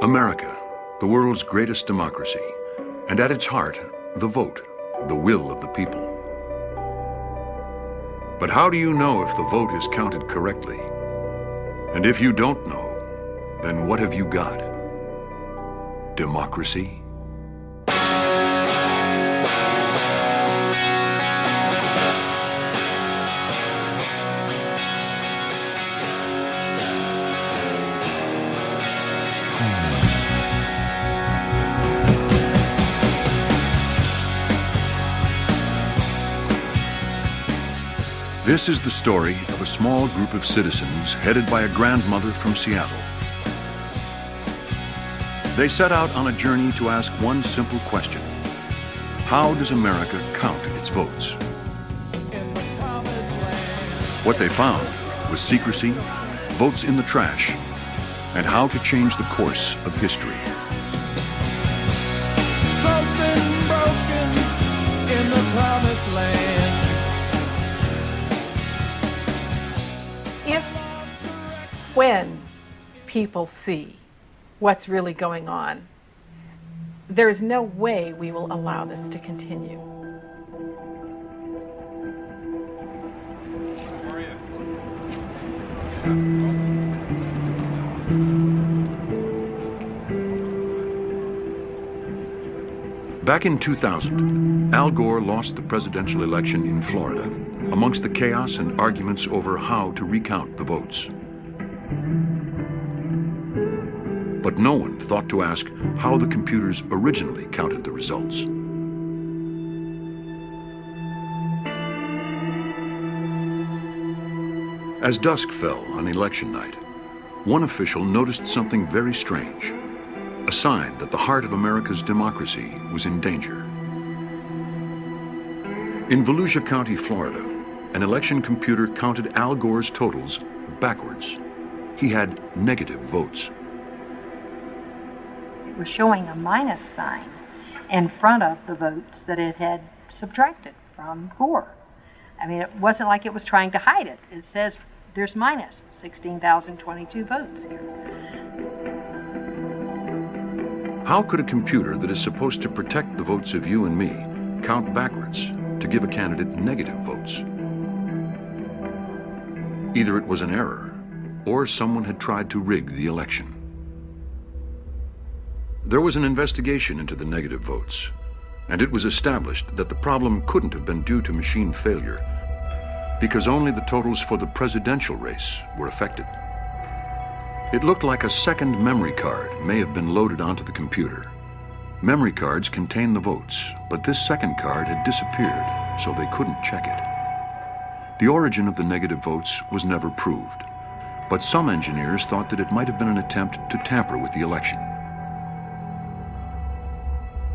America, the world's greatest democracy, and at its heart, the vote, the will of the people. But how do you know if the vote is counted correctly? And if you don't know, then what have you got? Democracy? This is the story of a small group of citizens headed by a grandmother from Seattle. They set out on a journey to ask one simple question: how does America count its votes? What they found was secrecy, votes in the trash, and how to change the course of history. Something broken in the promised land. When people see what's really going on, there's no way we will allow this to continue. Back in 2000, Al Gore lost the presidential election in Florida amongst the chaos and arguments over how to recount the votes. But no one thought to ask how the computers originally counted the results. As dusk fell on election night, one official noticed something very strange, a sign that the heart of America's democracy was in danger. In Volusia County, Florida, an election computer counted Al Gore's totals backwards. He had negative votes. Was showing a minus sign in front of the votes that it had subtracted from Gore. I mean, it wasn't like it was trying to hide it. It says there's minus 16,022 votes here. How could a computer that is supposed to protect the votes of you and me count backwards to give a candidate negative votes? Either it was an error, or someone had tried to rig the election. There was an investigation into the negative votes, and it was established that the problem couldn't have been due to machine failure, because only the totals for the presidential race were affected. It looked like a second memory card may have been loaded onto the computer. Memory cards contain the votes, but this second card had disappeared, so they couldn't check it. The origin of the negative votes was never proved, but some engineers thought that it might have been an attempt to tamper with the election.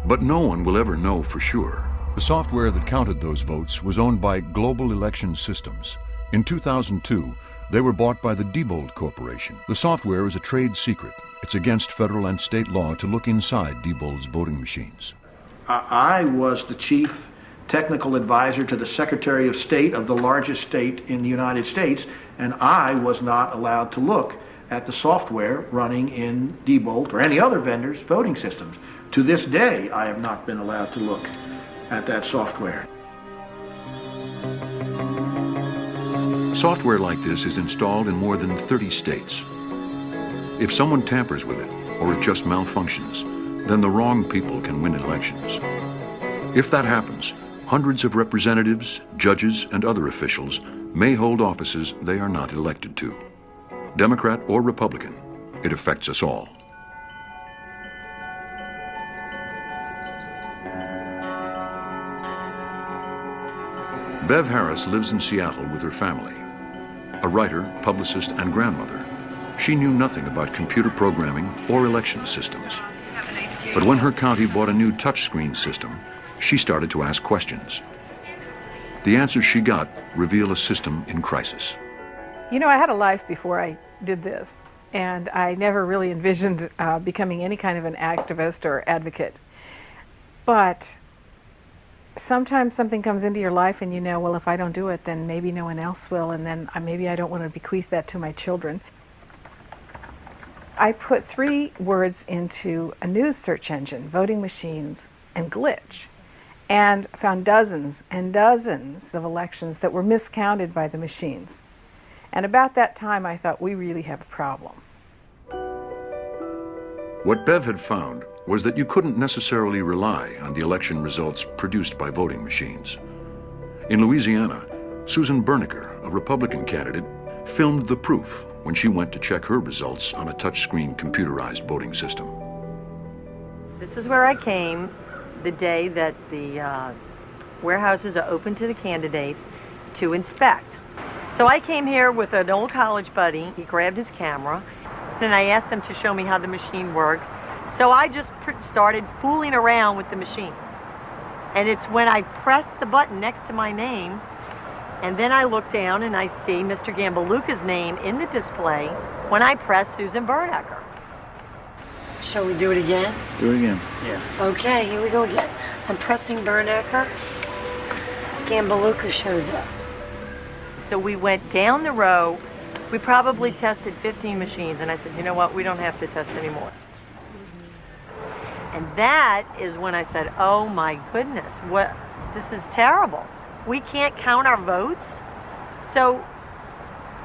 But no one will ever know for sure. The software that counted those votes was owned by Global Election Systems. In 2002, they were bought by the Diebold Corporation. The software is a trade secret. It's against federal and state law to look inside Diebold's voting machines. I was the chief technical advisor to the Secretary of State of the largest state in the United States, and I was not allowed to look at the software running in Diebold or any other vendor's voting systems. To this day, I have not been allowed to look at that software. Software like this is installed in more than 30 states. If someone tampers with it, or it just malfunctions, then the wrong people can win elections. If that happens, hundreds of representatives, judges, and other officials may hold offices they are not elected to. Democrat or Republican, it affects us all. Bev Harris lives in Seattle with her family. A writer, publicist, and grandmother, she knew nothing about computer programming or election systems. But when her county bought a new touchscreen system, she started to ask questions. The answers she got reveal a system in crisis. You know, I had a life before I did this, And I never really envisioned becoming any kind of an activist or advocate. But sometimes something comes into your life and you know, well, if I don't do it, then maybe no one else will, and then maybe I don't want to bequeath that to my children. I put 3 words into a news search engine, voting machines and glitch, and found dozens and dozens of elections that were miscounted by the machines. And about that time, I thought, we really have a problem. What Bev had found was that you couldn't necessarily rely on the election results produced by voting machines. In Louisiana, Susan Berniker, a Republican candidate, filmed the proof when she went to check her results on a touchscreen computerized voting system. This is where I came the day that the warehouses are open to the candidates to inspect. So I came here with an old college buddy. He grabbed his camera, and I asked them to show me how the machine worked. So I just started fooling around with the machine. And it's when I pressed the button next to my name, and then I look down and I see Mr. Gambaluca's name in the display when I press Susan Berniker. Shall we do it again? Do it again. Yeah. Okay, here we go again. I'm pressing Berniker. Gambaluca shows up. So we went down the row. We probably tested 15 machines, and I said, you know what, we don't have to test anymore. And that is when I said, oh my goodness, this is terrible. We can't count our votes, so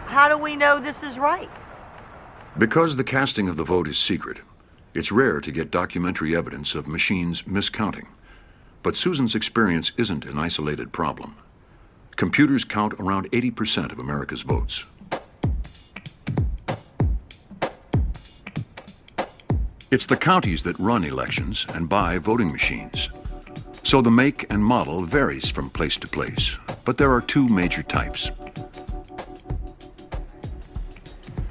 how do we know this is right? Because the casting of the vote is secret, it's rare to get documentary evidence of machines miscounting. But Susan's experience isn't an isolated problem. Computers count around 80% of America's votes. It's the counties that run elections and buy voting machines. So the make and model varies from place to place, but there are 2 major types.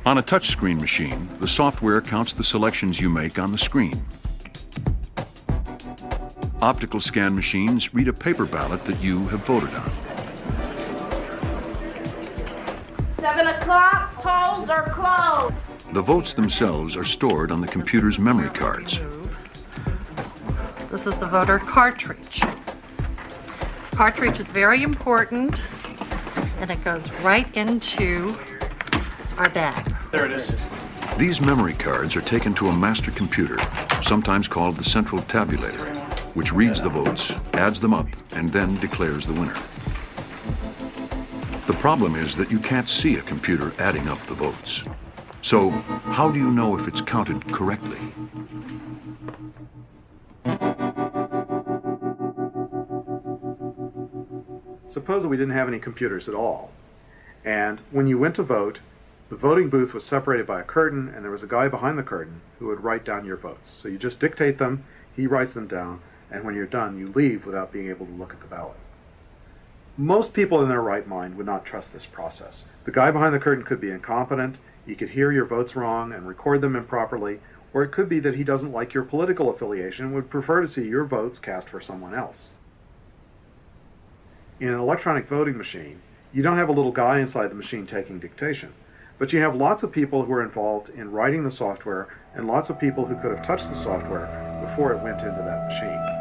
On a touchscreen machine, the software counts the selections you make on the screen. Optical scan machines read a paper ballot that you have voted on. 7 o'clock, polls are closed. The votes themselves are stored on the computer's memory cards. This is the voter cartridge. This cartridge is very important, and it goes right into our bag. There it is. These memory cards are taken to a master computer, sometimes called the central tabulator, which reads the votes, adds them up, and then declares the winner. The problem is that you can't see a computer adding up the votes. So, how do you know if it's counted correctly? Suppose that we didn't have any computers at all, and when you went to vote, the voting booth was separated by a curtain, and there was a guy behind the curtain who would write down your votes. So you just dictate them, he writes them down, and when you're done, you leave without being able to look at the ballot. Most people in their right mind would not trust this process. The guy behind the curtain could be incompetent, he could hear your votes wrong and record them improperly, or it could be that he doesn't like your political affiliation and would prefer to see your votes cast for someone else. In an electronic voting machine, you don't have a little guy inside the machine taking dictation, but you have lots of people who are involved in writing the software and lots of people who could have touched the software before it went into that machine.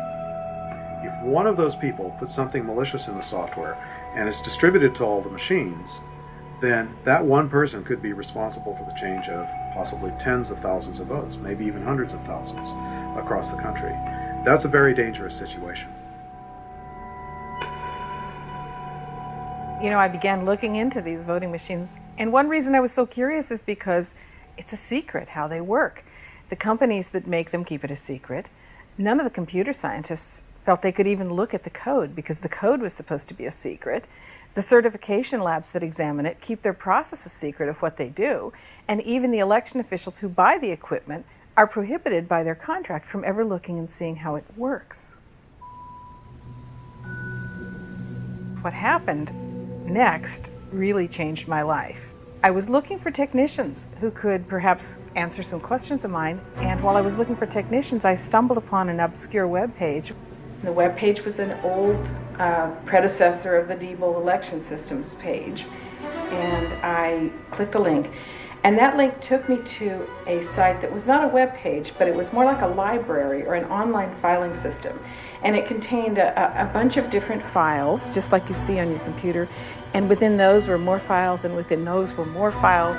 If one of those people puts something malicious in the software and it's distributed to all the machines, then that one person could be responsible for the change of possibly tens of thousands of votes, maybe even hundreds of thousands across the country. That's a very dangerous situation. You know, I began looking into these voting machines, and one reason I was so curious is because it's a secret how they work. The companies that make them keep it a secret. None of the computer scientists felt they could even look at the code because the code was supposed to be a secret. The certification labs that examine it keep their process a secret of what they do, and even the election officials who buy the equipment are prohibited by their contract from ever looking and seeing how it works. What happened next really changed my life. I was looking for technicians who could perhaps answer some questions of mine, and while I was looking for technicians, I stumbled upon an obscure web page. The web page was an old predecessor of the Diebold election systems page, and I clicked a link, And that link took me to a site that was not a web page, but it was more like a library or an online filing system. And it contained a bunch of different files, just like you see on your computer. And within those were more files, and within those were more files.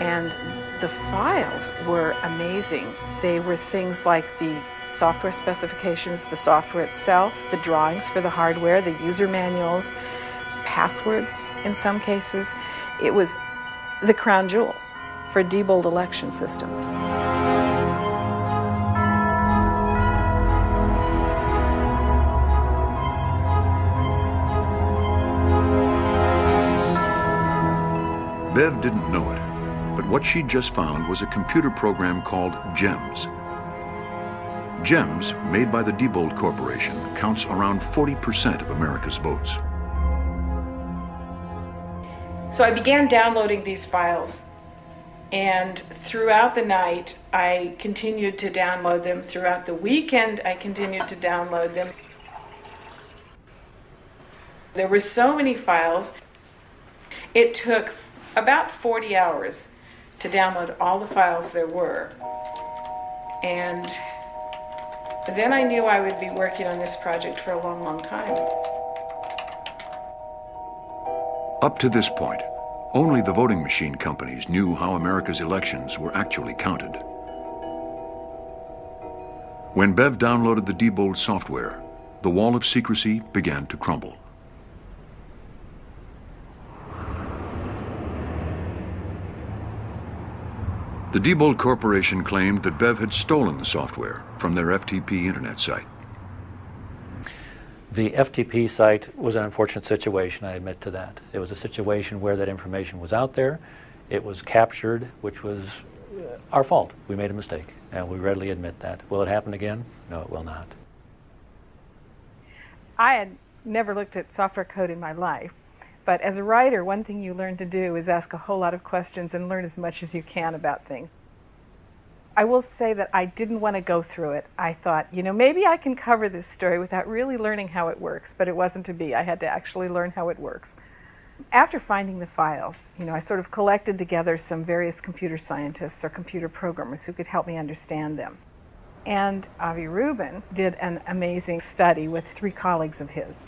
And the files were amazing. They were things like the software specifications, the software itself, the drawings for the hardware, the user manuals, passwords in some cases. It was the crown jewels for Diebold election systems. Bev didn't know it, but what she'd just found was a computer program called GEMS. GEMS, made by the Diebold Corporation, counts around 40% of America's votes. So I began downloading these files, and throughout the night I continued to download them. Throughout the weekend I continued to download them. There were so many files. It took about 40 hours to download all the files there were. And then I knew I would be working on this project for a long, long time. Up to this point, only the voting machine companies knew how America's elections were actually counted. When Bev downloaded the Diebold software, the wall of secrecy began to crumble. The Diebold Corporation claimed that Bev had stolen the software from their FTP internet site. The FTP site was an unfortunate situation, I admit to that. It was a situation where that information was out there, it was captured, which was our fault. We made a mistake, and we readily admit that. Will it happen again? No, it will not. I had never looked at software code in my life, but as a writer, one thing you learn to do is ask a whole lot of questions and learn as much as you can about things. I will say that I didn't want to go through it. I thought, you know, maybe I can cover this story without really learning how it works, but it wasn't to be. I had to actually learn how it works. After finding the files, you know, I sort of collected together some various computer scientists or computer programmers who could help me understand them. And Avi Rubin did an amazing study with 3 colleagues of his.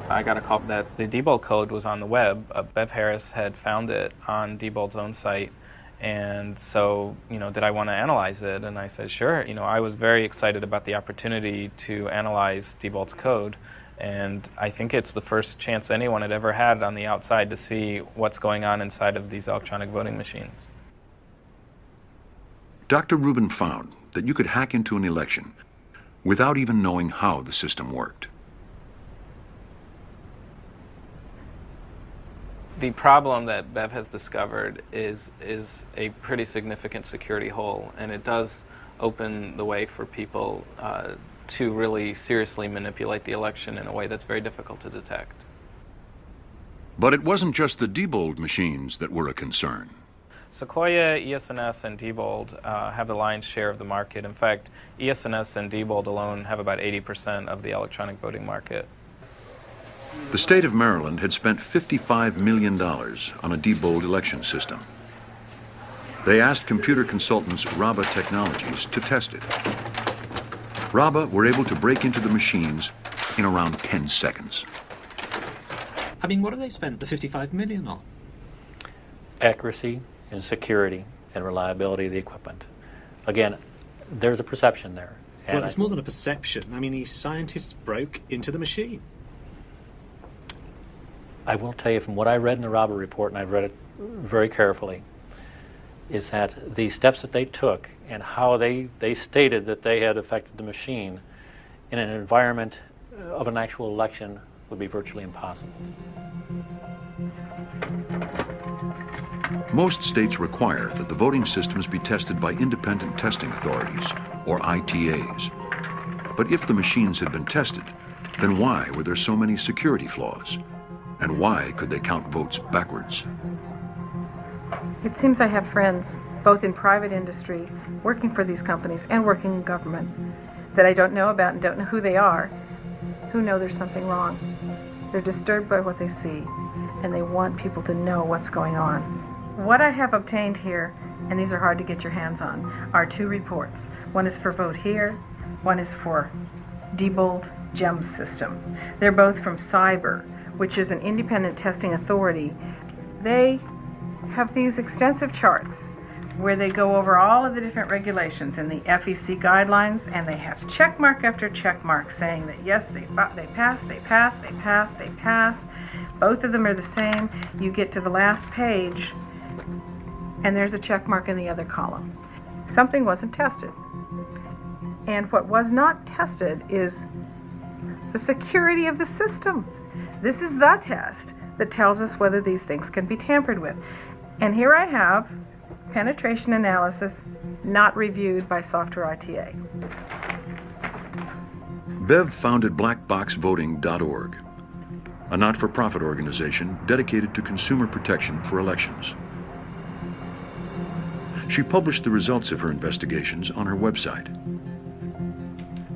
I got a call that the Diebold code was on the web. Bev Harris had found it on Diebold's own site. And so, you know, did I want to analyze it? And I said, sure. You know, I was very excited about the opportunity to analyze Diebold's code. And I think it's the first chance anyone had ever had on the outside to see what's going on inside of these electronic voting machines. Dr. Rubin found that you could hack into an election without even knowing how the system worked. The problem that Bev has discovered is a pretty significant security hole, and it does open the way for people to really seriously manipulate the election in a way that's very difficult to detect. But it wasn't just the Diebold machines that were a concern. Sequoia, ES&S, and Diebold have the lion's share of the market. In fact, ES&S and Diebold alone have about 80% of the electronic voting market. The state of Maryland had spent $55 million on a Diebold election system. They asked computer consultants Raba Technologies to test it. Raba were able to break into the machines in around 10 seconds. I mean, what have they spent the $55 million on? Accuracy and security and reliability of the equipment. Again, there's a perception there. Well, it's more than a perception. I mean, these scientists broke into the machine. I will tell you from what I read in the Raba report, and I've read it very carefully, is that the steps that they took and how they stated that they had affected the machine in an environment of an actual election would be virtually impossible. Most states require that the voting systems be tested by independent testing authorities, or ITAs. But if the machines had been tested, then why were there so many security flaws? And why could they count votes backwards? It seems I have friends, both in private industry, working for these companies, and working in government, that I don't know about and don't know who they are, who know there's something wrong. They're disturbed by what they see, and they want people to know what's going on. What I have obtained here, and these are hard to get your hands on, are two reports. One is for Vote Here, one is for Diebold GEMS system. They're both from Cyber, which is an independent testing authority. They have these extensive charts where they go over all of the different regulations in the FEC guidelines, and they have check mark after check mark saying that yes, they pass, they pass, they pass, they pass. Both of them are the same. You get to the last page, and there's a check mark in the other column. Something wasn't tested. And what was not tested is the security of the system. This is the test that tells us whether these things can be tampered with. And here I have penetration analysis not reviewed by Software ITA. Bev founded blackboxvoting.org, a not-for-profit organization dedicated to consumer protection for elections. She published the results of her investigations on her website.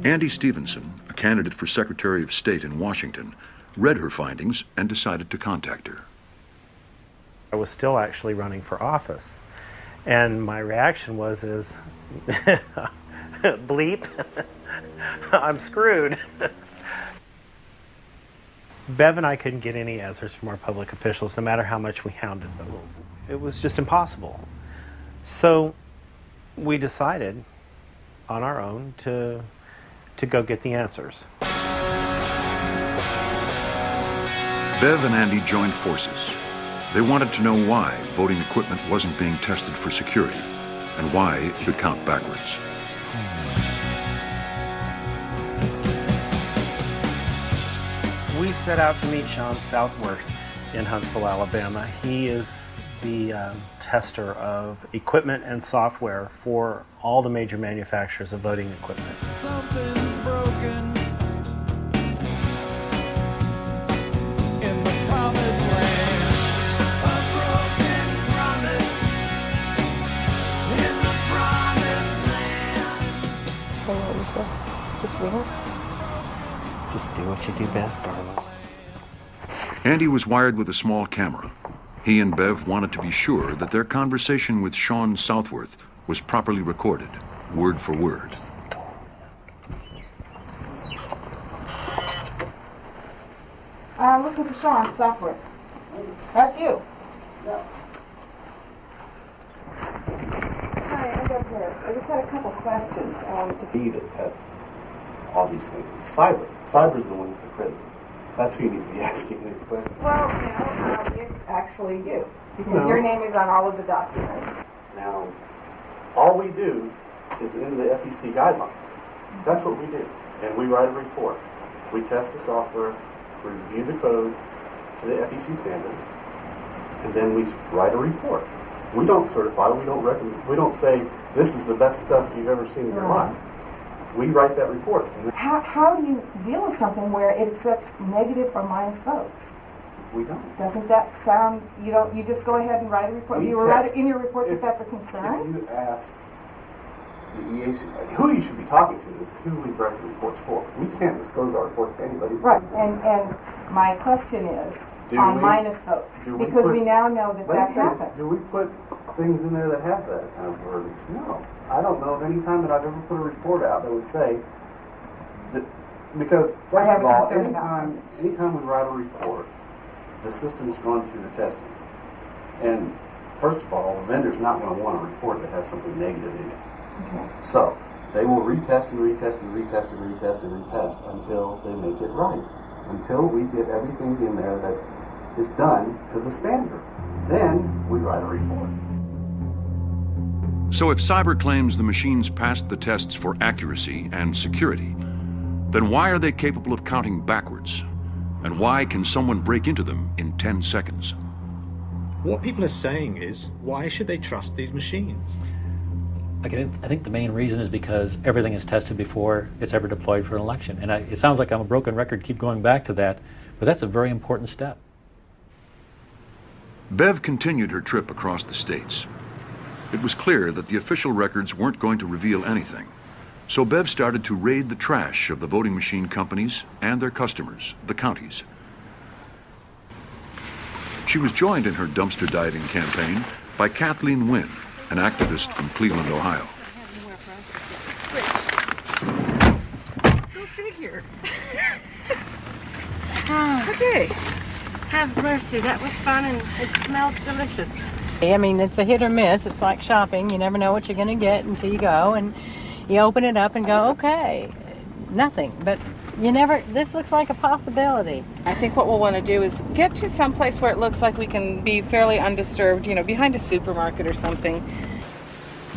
Andy Stevenson, a candidate for Secretary of State in Washington, read her findings and decided to contact her. I was still actually running for office, and my reaction was bleep, I'm screwed. Bev and I couldn't get any answers from our public officials, no matter how much we hounded them. It was just impossible. So we decided on our own to go get the answers. Bev and Andy joined forces. They wanted to know why voting equipment wasn't being tested for security and why it could count backwards. We set out to meet Sean Southworth in Huntsville, Alabama. He is the tester of equipment and software for all the major manufacturers of voting equipment. Something's broken in the promised land. A broken promise in the promised land. Hey, Lisa, just wing it. Just do what you do best, darling. Andy was wired with a small camera. He and Bev wanted to be sure that their conversation with Sean Southworth was properly recorded, word for word. I'm looking for Sean Southworth. That's you. No. Hi, I'm Bev Harris. I just had a couple questions. Need to test all these things. It's cyber. Cyber's the one that's accredited. That's who you need to be asking these questions. Well, it's actually you, because your name is on all of the documents. Now, all we do is in the FEC guidelines. That's what we do. And we write a report. We test the software, we review the code to the FEC standards, and then we write a report. We don't certify, we don't recommend, we don't say, this is the best stuff you've ever seen in your life. We write that report. How do you deal with something where it accepts negative or minus votes? We don't. Doesn't that sound, you just go ahead and write a report? You write in your report that that's a concern? If you ask the EAC, who you should be talking to is who we write the reports for. We can't disclose our reports to anybody. Right, and my question is on minus votes, because we now know that happened. Do we put things in there that have that kind of verbiage? No. I don't know of any time that I've ever put a report out that would say that, because first of all, anytime we write a report, the system's gone through the testing. And first of all, the vendor's not going to want a report that has something negative in it. Okay. So they will retest and retest and retest and retest and retest until they make it right. Until we get everything in there that is done to the standard. Then we write a report. So if Cyber claims the machines passed the tests for accuracy and security, then why are they capable of counting backwards? And why can someone break into them in 10 seconds? What people are saying is, why should they trust these machines? I think the main reason is because everything is tested before it's ever deployed for an election. And it sounds like I'm a broken record, keep going back to that, but that's a very important step. Bev continued her trip across the states. It was clear that the official records weren't going to reveal anything. So Bev started to raid the trash of the voting machine companies and their customers, the counties. She was joined in her dumpster diving campaign by Kathleen Wynne, an activist from Cleveland, Ohio. Go figure. Okay. Have mercy. That was fun and it smells delicious. I mean, it's a hit or miss. It's like shopping. You never know what you're going to get until you go, and you open it up and go, okay, nothing. But you never, this looks like a possibility. I think what we'll want to do is get to some place where it looks like we can be fairly undisturbed, you know, behind a supermarket or something.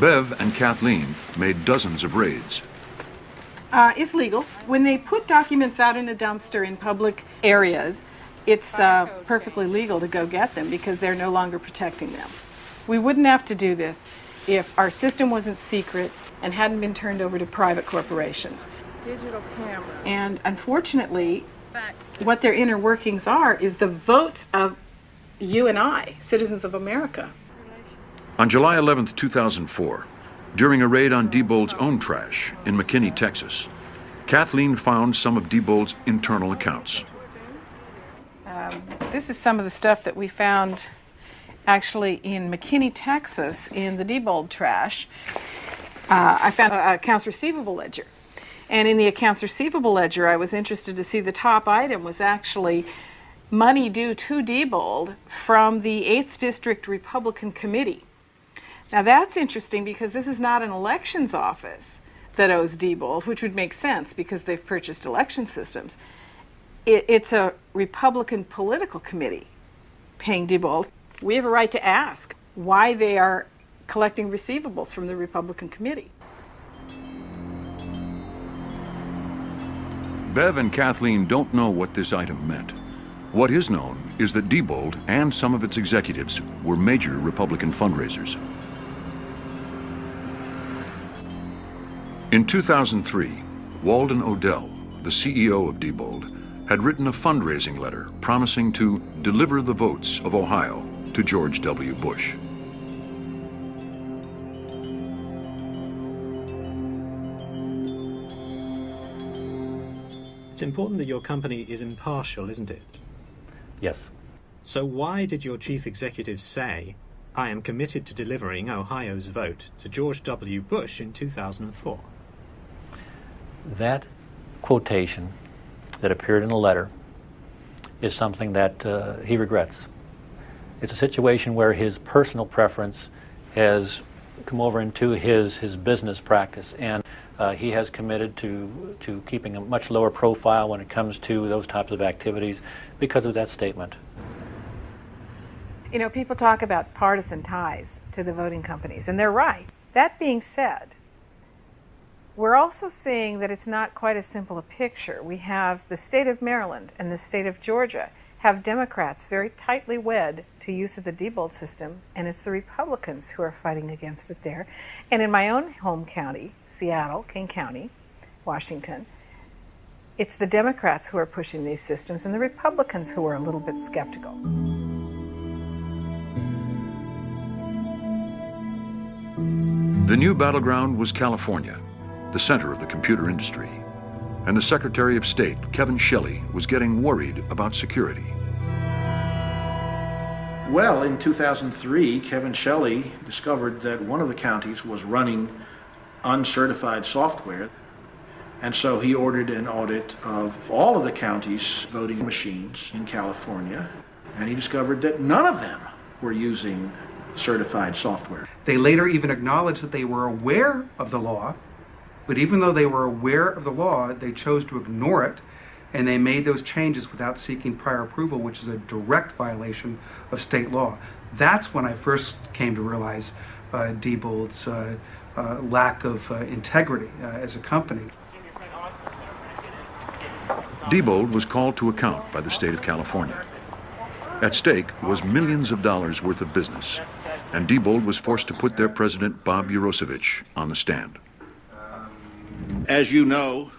Bev and Kathleen made dozens of raids. It's legal. When they put documents out in a dumpster in public areas, it's perfectly legal to go get them because they're no longer protecting them. We wouldn't have to do this if our system wasn't secret and hadn't been turned over to private corporations. Digital camera. And unfortunately, what their inner workings are is the votes of you and I, citizens of America. On July 11, 2004, during a raid on Diebold's own trash in McKinney, Texas, Kathleen found some of Diebold's internal accounts. This is some of the stuff that we found actually in McKinney, Texas, in the Diebold trash. I found an accounts receivable ledger. And in the accounts receivable ledger, I was interested to see the top item was actually money due to Diebold from the 8th District Republican Committee. Now that's interesting because this is not an elections office that owes Diebold, which would make sense because they've purchased election systems. It's a Republican political committee paying Diebold. We have a right to ask why they are collecting receivables from the Republican committee. Bev and Kathleen don't know what this item meant. What is known is that Diebold and some of its executives were major Republican fundraisers. In 2003, Walden Odell, the CEO of Diebold, had written a fundraising letter promising to deliver the votes of Ohio to George W. Bush. It's important that your company is impartial, isn't it? Yes. So why did your chief executive say, "I am committed to delivering Ohio's vote to George W. Bush in 2004? That quotation that appeared in the letter is something that he regrets. It's a situation where his personal preference has come over into his business practice, and he has committed to keeping a much lower profile when it comes to those types of activities because of that statement. You know, people talk about partisan ties to the voting companies, and they're right. That being said, we're also seeing that it's not quite as simple a picture. We have the state of Maryland and the state of Georgia have Democrats very tightly wed to use of the Diebold system, and it's the Republicans who are fighting against it there. And in my own home county, Seattle, King County, Washington, it's the Democrats who are pushing these systems and the Republicans who are a little bit skeptical. The new battleground was California, the center of the computer industry, and the Secretary of State, Kevin Shelley, was getting worried about security. Well, in 2003, Kevin Shelley discovered that one of the counties was running uncertified software, and so he ordered an audit of all of the county's voting machines in California, and he discovered that none of them were using certified software. They later even acknowledged that they were aware of the law, but even though they were aware of the law, they chose to ignore it, and they made those changes without seeking prior approval, which is a direct violation of state law. That's when I first came to realize Diebold's lack of integrity as a company. Diebold was called to account by the state of California. At stake was millions of dollars worth of business, and Diebold was forced to put their president, Bob Urosevich, on the stand. As you know,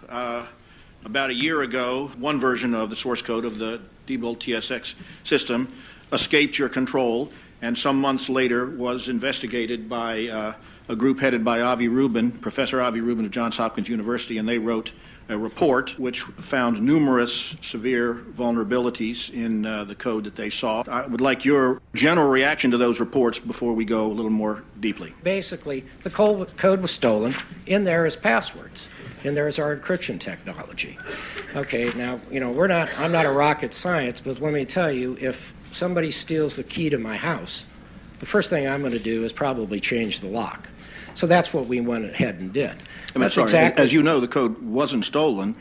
about a year ago, one version of the source code of the Diebold TSX system escaped your control, and some months later was investigated by a group headed by Avi Rubin, Professor Avi Rubin of Johns Hopkins University, and they wrote a report which found numerous severe vulnerabilities in the code that they saw. I would like your general reaction to those reports before we go a little more deeply. Basically, the code was stolen. In there is passwords. In there is our encryption technology. Okay, now, I'm not a rocket science, but let me tell you, if somebody steals the key to my house, the first thing I'm going to do is probably change the lock. So that's what we went ahead and did. As you know, the code wasn't stolen.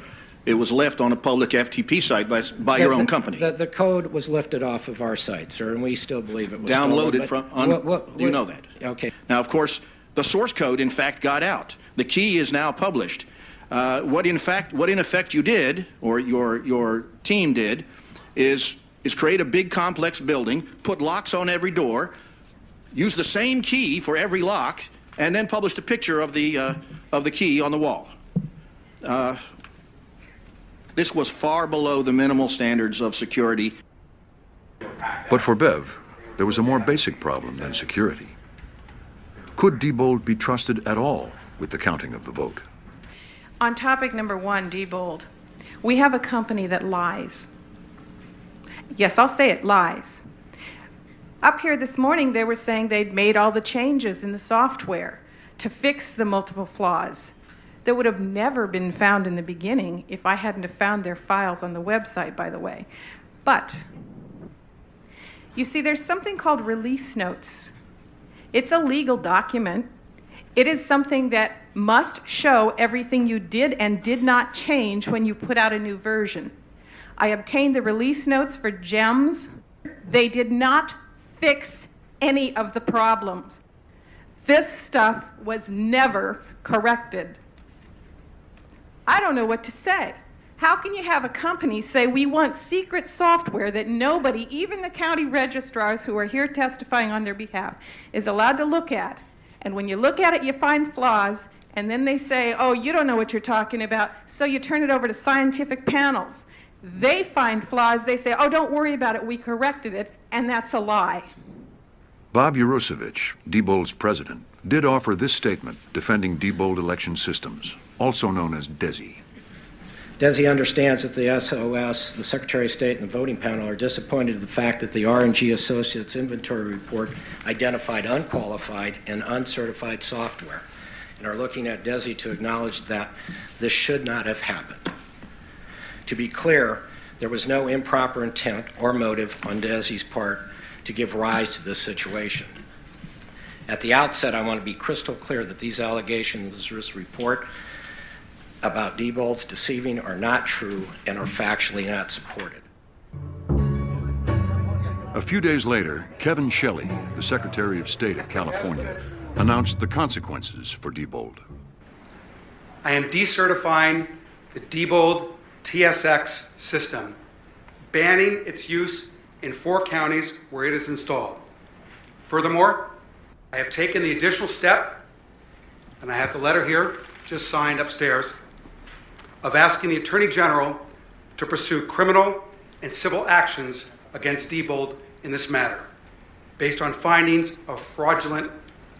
It was left on a public FTP site by your own company. The code was lifted off of our site, sir, and we still believe it was downloaded stolen. You know that. Okay. Now, of course, the source code, in fact, got out. The key is now published. What in effect you did, or your team did, is create a big complex building, put locks on every door, use the same key for every lock, and then published a picture of the key on the wall. This was far below the minimal standards of security. But for Bev, there was a more basic problem than security. Could Diebold be trusted at all with the counting of the vote? On topic number one, Diebold, we have a company that lies. Yes, I'll say it, lies. Up here this morning, they were saying they'd made all the changes in the software to fix the multiple flaws that would have never been found in the beginning if I hadn't have found their files on the website, by the way. But, you see, there's something called release notes. It's a legal document. It is something that must show everything you did and did not change when you put out a new version. I obtained the release notes for GEMS. They did not fix any of the problems. This stuff was never corrected. I don't know what to say. How can you have a company say we want secret software that nobody, even the county registrars who are here testifying on their behalf, is allowed to look at? And when you look at it, you find flaws, and then they say, oh, you don't know what you're talking about, so you turn it over to scientific panels. They find flaws, they say, oh, don't worry about it, we corrected it, and that's a lie. Bob Urosevich, Diebold's president, did offer this statement defending Diebold election systems, also known as DESI. DESI understands that the SOS, the Secretary of State, and the voting panel are disappointed in the fact that the R&G Associates inventory report identified unqualified and uncertified software, and are looking at DESI to acknowledge that this should not have happened. To be clear, there was no improper intent or motive on DESI's part to give rise to this situation. At the outset, I want to be crystal clear that these allegations in this report about Diebold's deceiving are not true and are factually not supported. A few days later, Kevin Shelley, the Secretary of State of California, announced the consequences for Diebold. I am decertifying the Diebold TSX system, banning its use in 4 counties where it is installed. Furthermore, I have taken the additional step, and I have the letter here, just signed upstairs, of asking the Attorney General to pursue criminal and civil actions against Diebold in this matter, based on findings of fraudulent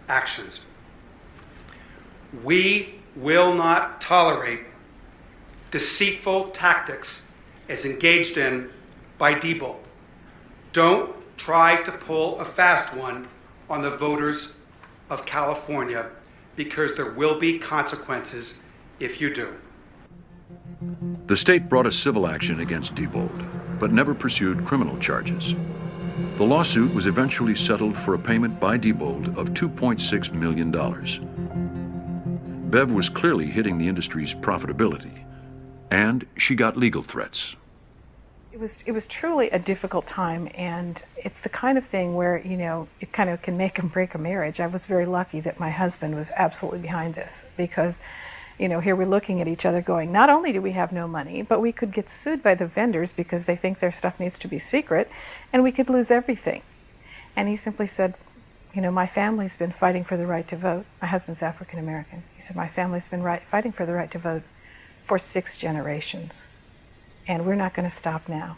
actions. We will not tolerate deceitful tactics as engaged in by Diebold. Don't try to pull a fast one on the voters of California, because there will be consequences if you do. The state brought a civil action against Diebold, but never pursued criminal charges. The lawsuit was eventually settled for a payment by Diebold of $2.6 million. Bev was clearly hitting the industry's profitability, and she got legal threats. It was truly a difficult time, and it's the kind of thing where, it kind of can make and break a marriage. I was very lucky that my husband was absolutely behind this, because, here we're looking at each other going, not only do we have no money, but we could get sued by the vendors because they think their stuff needs to be secret, and we could lose everything. And he simply said, my family's been fighting for the right to vote. My husband's African American. He said, my family's been fighting for the right to vote for 6 generations. And we're not going to stop now.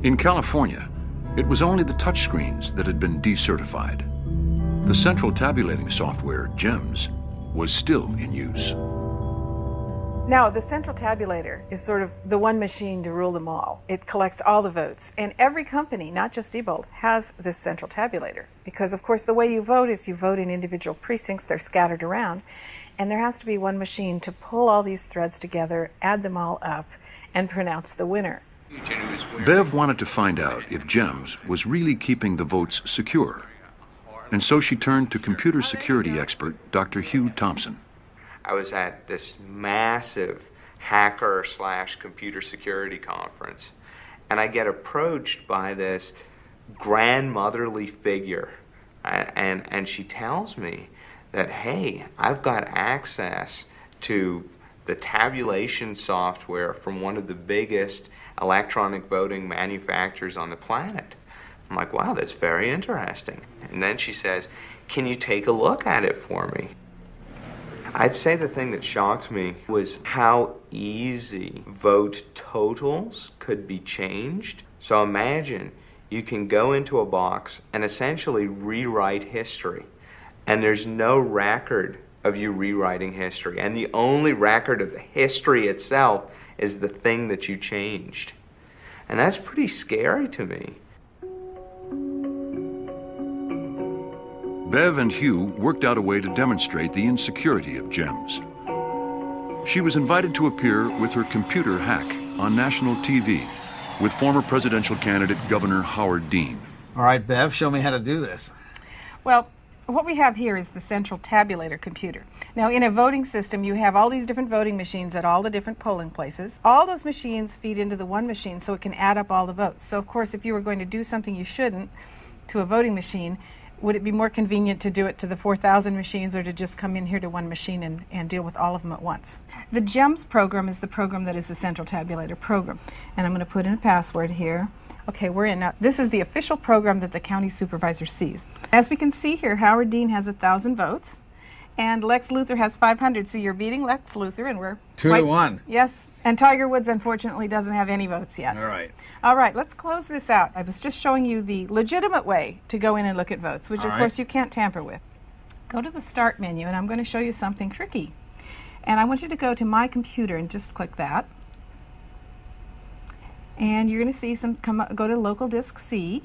In California, It was only the touchscreens that had been decertified. The central tabulating software, GEMS, was still in use. Now, the central tabulator is sort of the one machine to rule them all. It collects all the votes. And every company, not just Diebold, has this central tabulator. Because, of course, the way you vote is you vote in individual precincts. They're scattered around. And there has to be one machine to pull all these threads together, add them all up, and pronounce the winner. Bev wanted to find out if GEMS was really keeping the votes secure. And so she turned to computer security expert Dr. Hugh Thompson. I was at this massive hacker/computer security conference, and I get approached by this grandmotherly figure, and she tells me that, hey, I've got access to the tabulation software from one of the biggest electronic voting manufacturers on the planet. I'm like, wow, that's very interesting. And then she says, can you take a look at it for me? I'd say the thing that shocked me was how easy vote totals could be changed. So imagine you can go into a box and essentially rewrite history, and there's no record of you rewriting history, and the only record of the history itself is the thing that you changed. And that's pretty scary to me. Bev and Hugh worked out a way to demonstrate the insecurity of GEMS. She was invited to appear with her computer hack on national TV with former presidential candidate Governor Howard Dean. All right, Bev, show me how to do this. Well, what we have here is the central tabulator computer. Now, in a voting system, you have all these different voting machines at all the different polling places. All those machines feed into the one machine so it can add up all the votes. So, of course, if you were going to do something you shouldn't to a voting machine, would it be more convenient to do it to the 4,000 machines or to just come in here to one machine and deal with all of them at once? The GEMS program is the program that is the central tabulator program. And I'm going to put in a password here. Okay, we're in now. This is the official program that the county supervisor sees. As we can see here, Howard Dean has 1,000 votes, and Lex Luthor has 500. So you're beating Lex Luthor, and we're 2-1. Yes, and Tiger Woods unfortunately doesn't have any votes yet. All right. All right, let's close this out. I was just showing you the legitimate way to go in and look at votes, which of course you can't tamper with. Go to the Start menu, and I'm going to show you something tricky. And I want you to go to My Computer and just click that. And you're going to see go to Local Disk C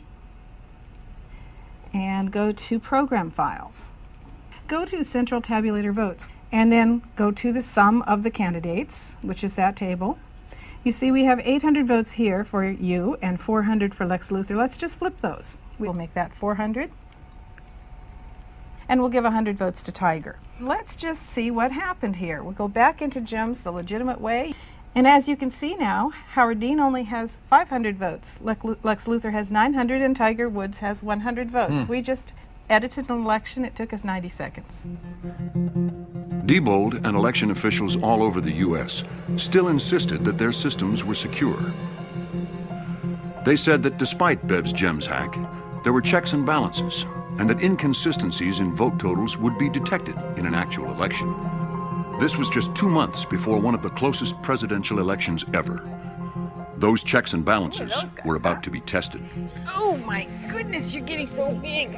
and go to Program Files. Go to Central Tabulator Votes and then go to the sum of the candidates, which is that table. You see we have 800 votes here for you and 400 for Lex Luthor. Let's just flip those. We'll make that 400. And we'll give 100 votes to Tiger. Let's just see what happened here. We'll go back into GEMS the legitimate way. And as you can see now, Howard Dean only has 500 votes. Lex Luthor has 900 and Tiger Woods has 100 votes. We just edited an election. It took us 90 seconds. Diebold and election officials all over the U.S. still insisted that their systems were secure. They said that despite Bev's GEMS hack, there were checks and balances, and that inconsistencies in vote totals would be detected in an actual election. This was just 2 months before one of the closest presidential elections ever. Those checks and balances were about to be tested. Oh my goodness, you're getting so big.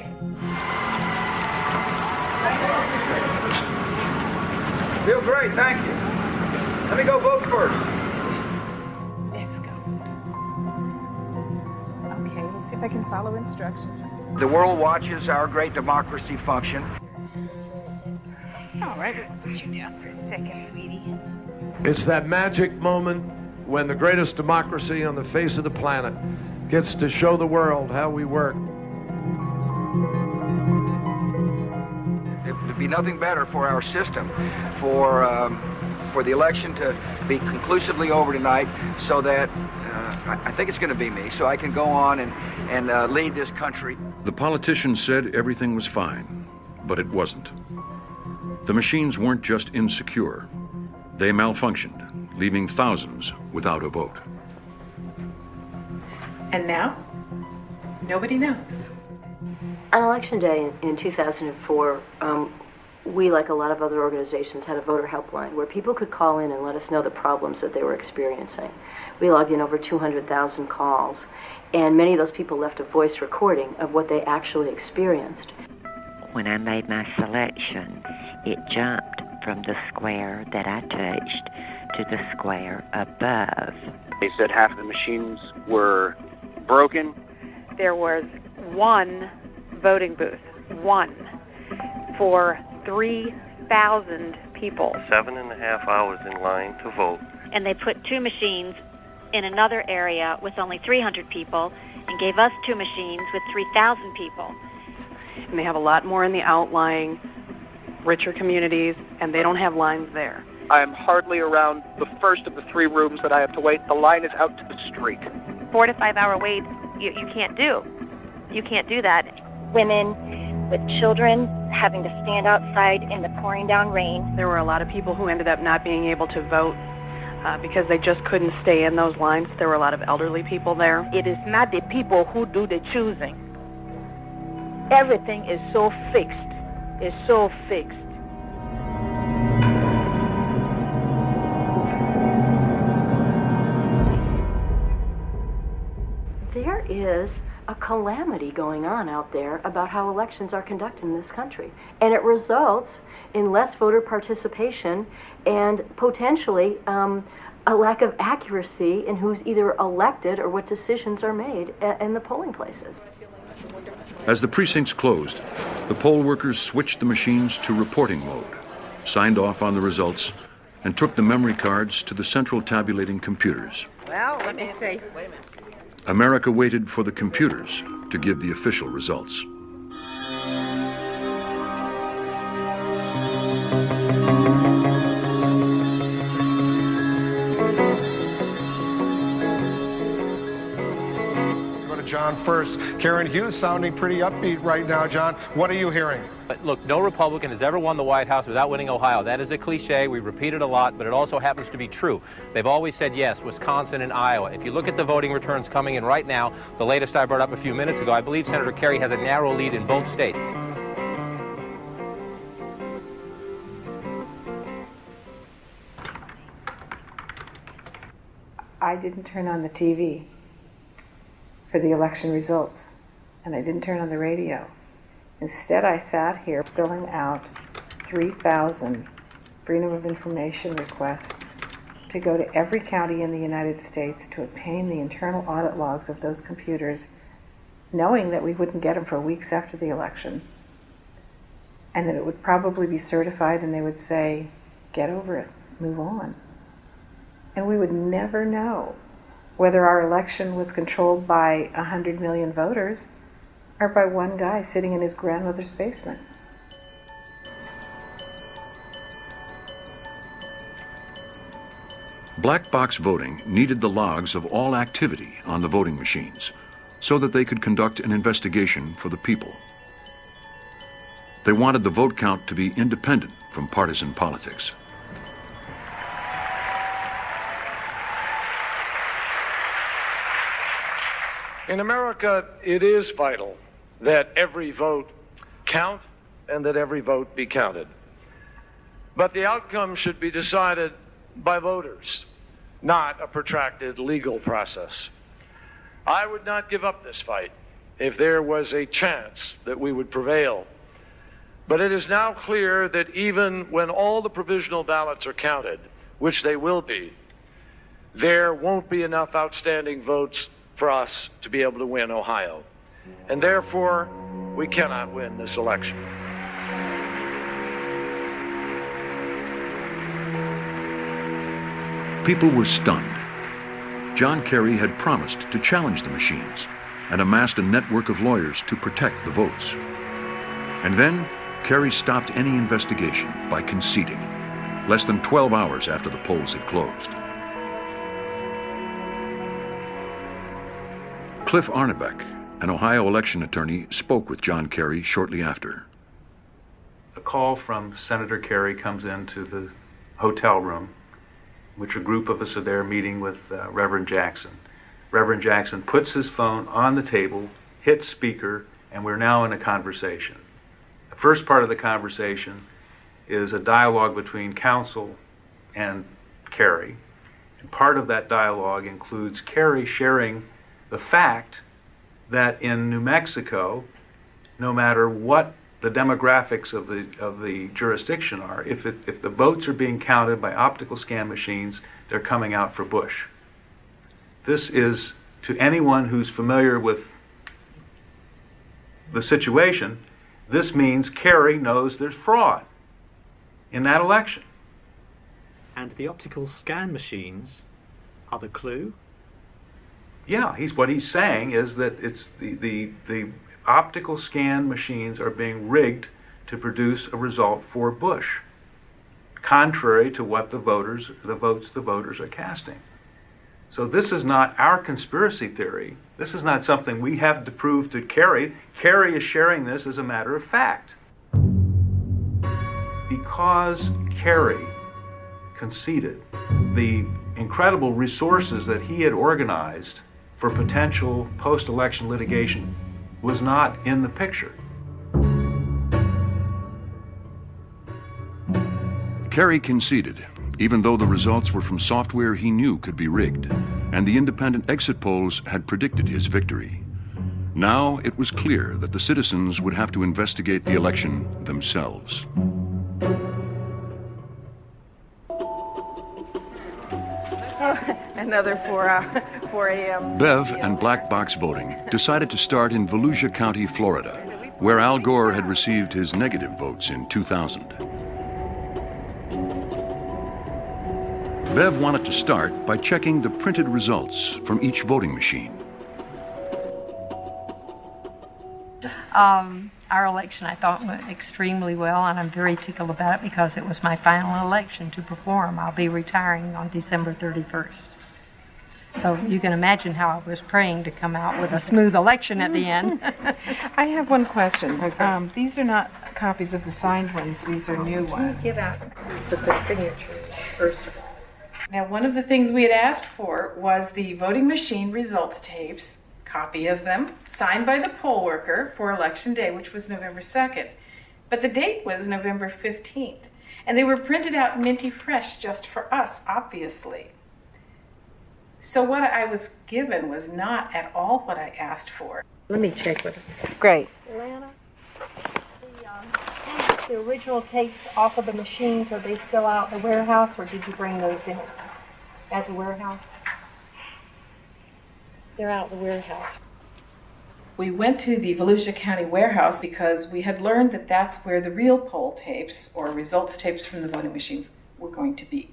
Feel great, thank you. Let me go vote first. Let's go. Okay, let's see if I can follow instructions. The world watches our great democracy function. All right, we'll put you down for a second, sweetie. It's that magic moment when the greatest democracy on the face of the planet gets to show the world how we work. It would be nothing better for our system, for the election to be conclusively over tonight, so that I think it's going to be me, so I can go on and lead this country. The politicians said everything was fine, but it wasn't. The machines weren't just insecure. They malfunctioned, leaving thousands without a vote. And now, nobody knows. On Election Day in 2004, we, like a lot of other organizations, had a voter helpline where people could call in and let us know the problems that they were experiencing. We logged in over 200,000 calls, and many of those people left a voice recording of what they actually experienced. When I made my selection, it jumped from the square that I touched to the square above. They said half of the machines were broken. There was one voting booth, one, for 3,000 people. 7.5 hours in line to vote. And they put 2 machines in another area with only 300 people and gave us 2 machines with 3,000 people. And they have a lot more in the outlying, richer communities, and they don't have lines there. I am hardly around the first of the 3 rooms that I have to wait. The line is out to the street. 4 to 5 hour wait, you can't do. You can't do that. Women with children having to stand outside in the pouring down rain. There were a lot of people who ended up not being able to vote because they just couldn't stay in those lines. There were a lot of elderly people there. It is not the people who do the choosing. Everything is so fixed. It's so fixed. There is a calamity going on out there about how elections are conducted in this country. And it results in less voter participation and potentially a lack of accuracy in who's either elected or what decisions are made in the polling places. As the precincts closed, the poll workers switched the machines to reporting mode, signed off on the results, and took the memory cards to the central tabulating computers. Well, let me see. Wait a minute. America waited for the computers to give the official results. Go to John first. Karen Hughes sounding pretty upbeat right now. John, what are you hearing? But look, no Republican has ever won the White House without winning Ohio. That is a cliche. We repeat it a lot, but it also happens to be true. They've always said yes, Wisconsin and Iowa. If you look at the voting returns coming in right now, the latest I brought up a few minutes ago, I believe Senator Kerry has a narrow lead in both states. I didn't turn on the TV for the election results, and I didn't turn on the radio. Instead, I sat here filling out 3,000 Freedom of Information requests to go to every county in the United States to obtain the internal audit logs of those computers, knowing that we wouldn't get them for weeks after the election, and that it would probably be certified and they would say, get over it, move on. And we would never know whether our election was controlled by 100 million voters or by one guy sitting in his grandmother's basement. Black box voting needed the logs of all activity on the voting machines so that they could conduct an investigation for the people. They wanted the vote count to be independent from partisan politics. In America, it is vital that every vote count and that every vote be counted. But the outcome should be decided by voters, not a protracted legal process. I would not give up this fight if there was a chance that we would prevail. But it is now clear that even when all the provisional ballots are counted, which they will be, there won't be enough outstanding votes for us to be able to win Ohio. And therefore, we cannot win this election. People were stunned. John Kerry had promised to challenge the machines and amassed a network of lawyers to protect the votes. And then, Kerry stopped any investigation by conceding, less than 12 hours after the polls had closed. Cliff Arnebeck, an Ohio election attorney, spoke with John Kerry shortly after. A call from Senator Kerry comes into the hotel room, which a group of us are there meeting with Reverend Jackson. Reverend Jackson puts his phone on the table, hits speaker, and we're now in a conversation. The first part of the conversation is a dialogue between counsel and Kerry. And part of that dialogue includes Kerry sharing the fact that in New Mexico, no matter what the demographics of the jurisdiction are, if the votes are being counted by optical scan machines, they're coming out for Bush. This is, to anyone who's familiar with the situation, this means Kerry knows there's fraud in that election. And the optical scan machines are the clue? Yeah, what he's saying is that it's the optical scan machines are being rigged to produce a result for Bush, contrary to what the votes the voters are casting. So this is not our conspiracy theory. This is not something we have to prove to Kerry. Kerry is sharing this as a matter of fact. Because Kerry conceded the incredible resources that he had organized for potential post-election litigation was not in the picture. Kerry conceded, even though the results were from software he knew could be rigged, and the independent exit polls had predicted his victory. Now it was clear that the citizens would have to investigate the election themselves. Another 4 a.m. Bev and black box voting decided to start in Volusia County, Florida, where Al Gore had received his negative votes in 2000. Bev wanted to start by checking the printed results from each voting machine. Our election, I thought, went extremely well, and I'm very tickled about it because it was my final election to perform. I'll be retiring on December 31st. So you can imagine how I was praying to come out with a smooth election at the end. I have one question. These are not copies of the signed ones. These are new ones. Give out the signatures, first of all. Now, one of the things we had asked for was the voting machine results tapes, copy of them, signed by the poll worker for Election Day, which was November 2nd. But the date was November 15th. And they were printed out minty fresh just for us, obviously. So what I was given was not at all what I asked for. Let me check with her. Great. Lana, the original tapes off of the machines, are they still out in the warehouse, or did you bring those in at the warehouse? They're out in the warehouse. We went to the Volusia County warehouse because we had learned that that's where the real poll tapes or results tapes from the voting machines were going to be.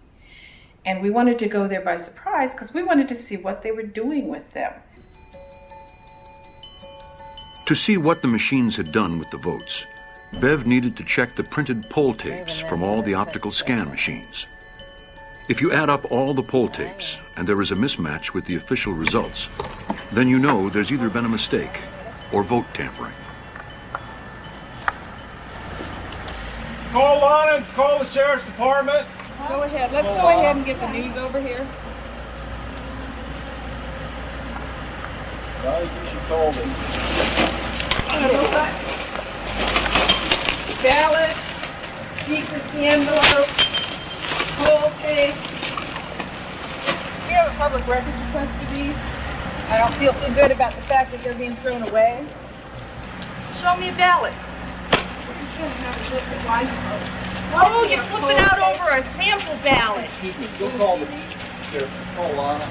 And we wanted to go there by surprise because we wanted to see what they were doing with them. To see what the machines had done with the votes, Bev needed to check the printed poll tapes from all the optical scan machines. If you add up all the poll tapes and there is a mismatch with the official results, then you know there's either been a mistake or vote tampering. Call Lana, call the sheriff's department. Go ahead. Let's go ahead and get the news over here. I think you should call them. Ballots, secrecy envelopes, poll tapes. We have a public records request for these. I don't feel too good about the fact that they're being thrown away. Show me a ballot. Oh, you're flipping out over a sample ballot. Go call the sheriff. Call Lana.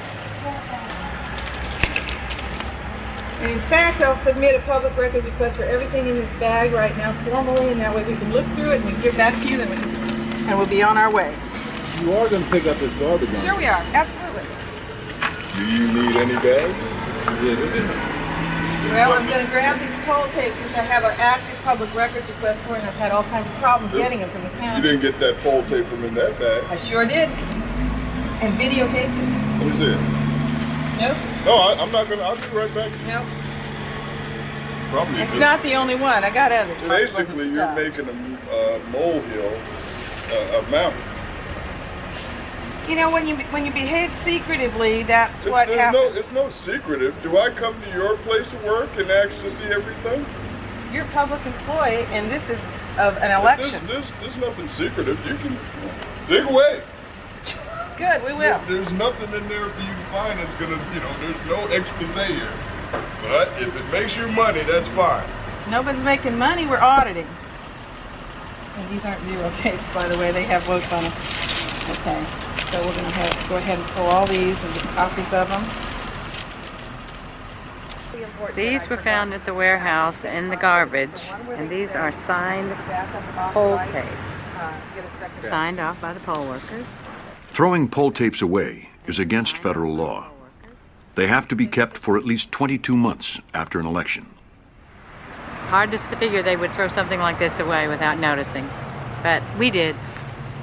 And in fact, I'll submit a public records request for everything in this bag right now formally, and that way we can look through it and we can give that to you, and we'll be on our way. You are going to pick up this garbage. Sure we are, absolutely. Do you need any bags? Yeah. Well, I'm going to grab these poll tapes, which I have an active public records request for, and I've had all kinds of problems getting them from the county. You didn't get that poll tape from in that bag. I sure did. And videotaped it. Let me see it. Nope. No, I'm not going to. I'll be right back. Nope. Probably It's just, not the only one. I got others. Basically, you're making a molehill a mountain. You know, when you behave secretively, that's what happens. It's no secretive. Do I come to your place of work and ask to see everything? You're a public employee, and this is of an election. There's nothing secretive. You can dig away. Good, we will. There's nothing in there for you to find that's gonna, there's no expose here. But if it makes you money, that's fine. Nobody's making money, we're auditing. And these aren't zero tapes, by the way, they have votes on them. Okay, so we're gonna go ahead and pull all these and get copies of them. These were found at the warehouse in the garbage, and these are signed poll tapes, signed off by the poll workers. Throwing poll tapes away is against federal law. They have to be kept for at least 22 months after an election. Hard to figure they would throw something like this away without noticing, but we did.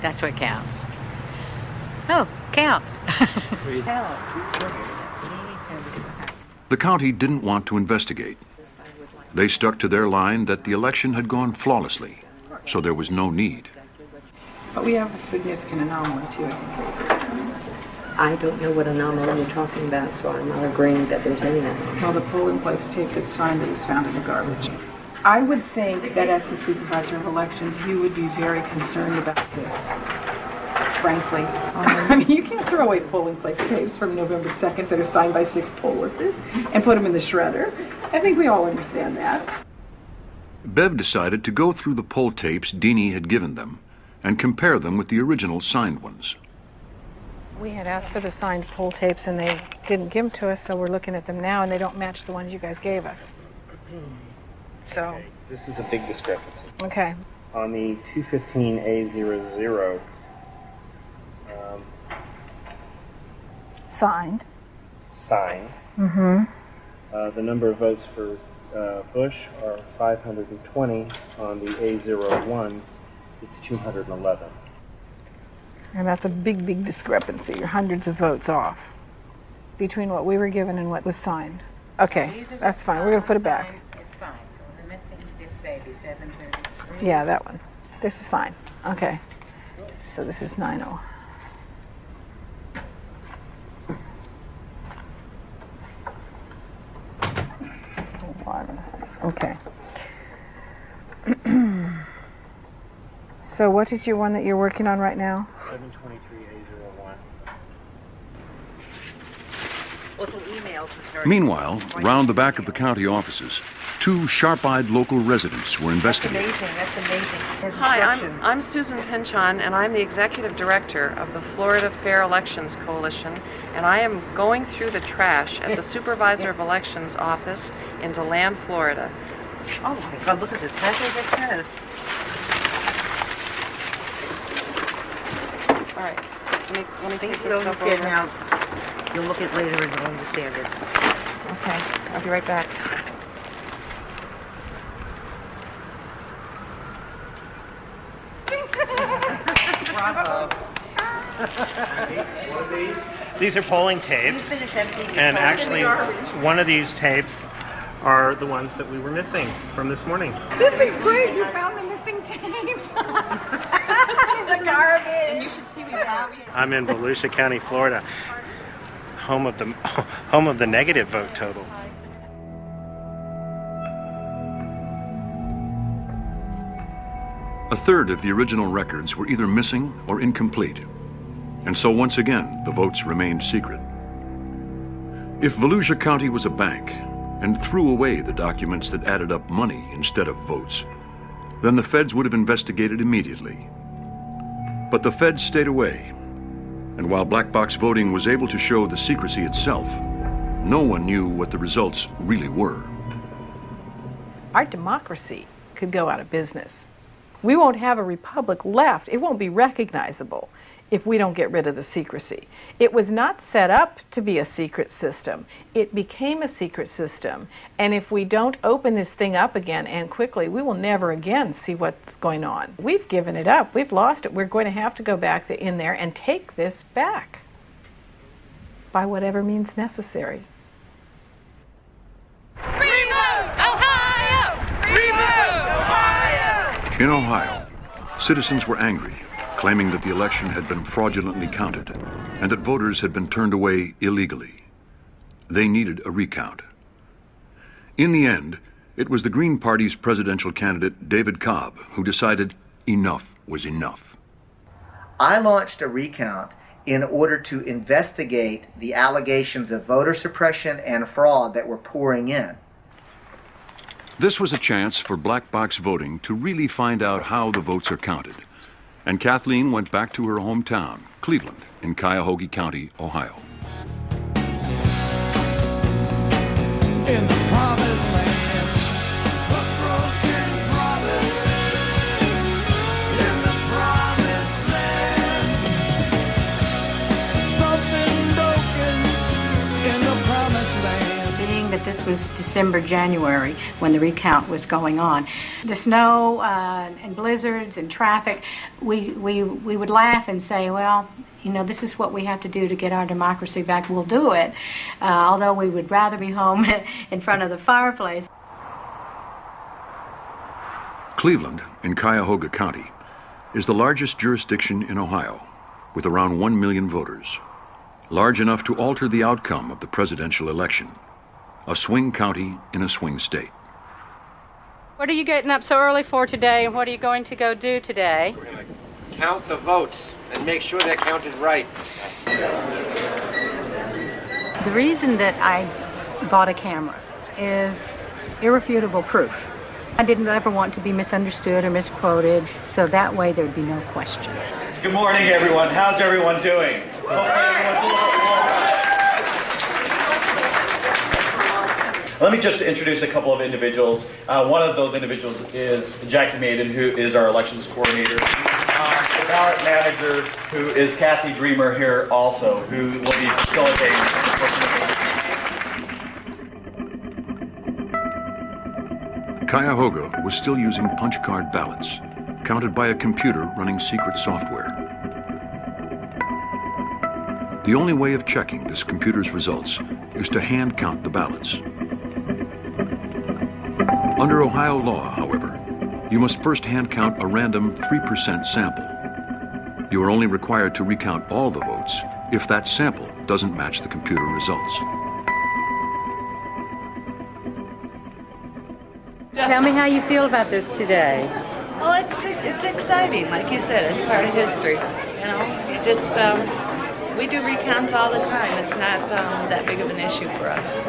That's what counts. Oh, counts. The county didn't want to investigate. They stuck to their line that the election had gone flawlessly, so there was no need. But we have a significant anomaly too, I think. I don't know what anomaly you're talking about, so I'm not agreeing that there's any anomaly. Well, the polling place tape that's signed that was found in the garbage. I would think that as the supervisor of elections, you would be very concerned about this, frankly. I mean, you can't throw away polling place tapes from November 2nd that are signed by 6 poll workers and put them in the shredder. I think we all understand that. Bev decided to go through the poll tapes Deanie had given them and compare them with the original signed ones. We had asked for the signed poll tapes and they didn't give them to us, so we're looking at them now and they don't match the ones you guys gave us. So. This is a big discrepancy. Okay. On the 215A00, signed. Mm-hmm. The number of votes for Bush are 520. On the A01, it's 211. And that's a big, big discrepancy. You're hundreds of votes off between what we were given and what was signed. Okay, that's fine. We're going to put it back. It's fine. So we're missing this baby, 733. Yeah, that one. This is fine. Okay. So this is 90. Okay. So what is your one that you're working on right now? 723A01. Well, some emails is very Meanwhile, round the back of the county offices, 2 sharp-eyed local residents were investigating. That's amazing. Hi, I'm Susan Pinchon, and I'm the Executive Director of the Florida Fair Elections Coalition, and I am going through the trash at the Supervisor of Elections office in DeLand, Florida. Oh my God, look at this. How big is this? All right, let me take You'll this stuff understand over. now. You'll look at it later and you'll understand it. Okay, I'll be right back. Bravo. These are polling tapes, and actually one of these tapes are the ones that we were missing from this morning. This is great. You found the missing tapes in the garbage. And you should see me now. I'm in Volusia County, Florida, home of the negative vote totals. A third of the original records were either missing or incomplete, and so once again the votes remained secret. If Volusia County was a bank and threw away the documents that added up money instead of votes, then the feds would have investigated immediately. But the feds stayed away, and while black box voting was able to show the secrecy itself, no one knew what the results really were. Our democracy could go out of business. We won't have a republic left. It won't be recognizable if we don't get rid of the secrecy. It was not set up to be a secret system. It became a secret system. And if we don't open this thing up again and quickly, we will never again see what's going on. We've given it up. We've lost it. We're going to have to go back in there and take this back by whatever means necessary. In Ohio, citizens were angry, claiming that the election had been fraudulently counted and that voters had been turned away illegally. They needed a recount. In the end, It was the Green Party's presidential candidate, David Cobb, who decided enough was enough. I launched a recount in order to investigate the allegations of voter suppression and fraud that were pouring in. This was a chance for black box voting to really find out how the votes are counted. And Kathleen went back to her hometown, Cleveland, in Cuyahoga County, Ohio. In the promised land, a broken promise. In the promised land, something broken in the promised land. Being that this was December, January, when the recount was going on, the snow and blizzards and traffic, we would laugh and say, well, you know, this is what we have to do to get our democracy back. We'll do it, although we would rather be home in front of the fireplace. Cleveland, in Cuyahoga County, is the largest jurisdiction in Ohio, with around 1 million voters, large enough to alter the outcome of the presidential election. A swing county in a swing state. What are you getting up so early for today, and what are you going to go do today? We're going to count the votes and make sure they're counted right. The reason that I bought a camera is irrefutable proof. I didn't ever want to be misunderstood or misquoted, so that way there'd be no question. Good morning, everyone. How's everyone doing? Let me just introduce a couple of individuals. One of those individuals is Jackie Maiden, who is our elections coordinator. The ballot manager, who is Kathy Dreamer here also, who will be facilitating. Cuyahoga was still using punch card ballots, counted by a computer running secret software. The only way of checking this computer's results is to hand count the ballots. Under Ohio law, however, you must first hand count a random 3% sample. You are only required to recount all the votes if that sample doesn't match the computer results. Tell me how you feel about this today. Well, it's exciting. Like you said, it's part of history. You know, it just we do recounts all the time. It's not that big of an issue for us.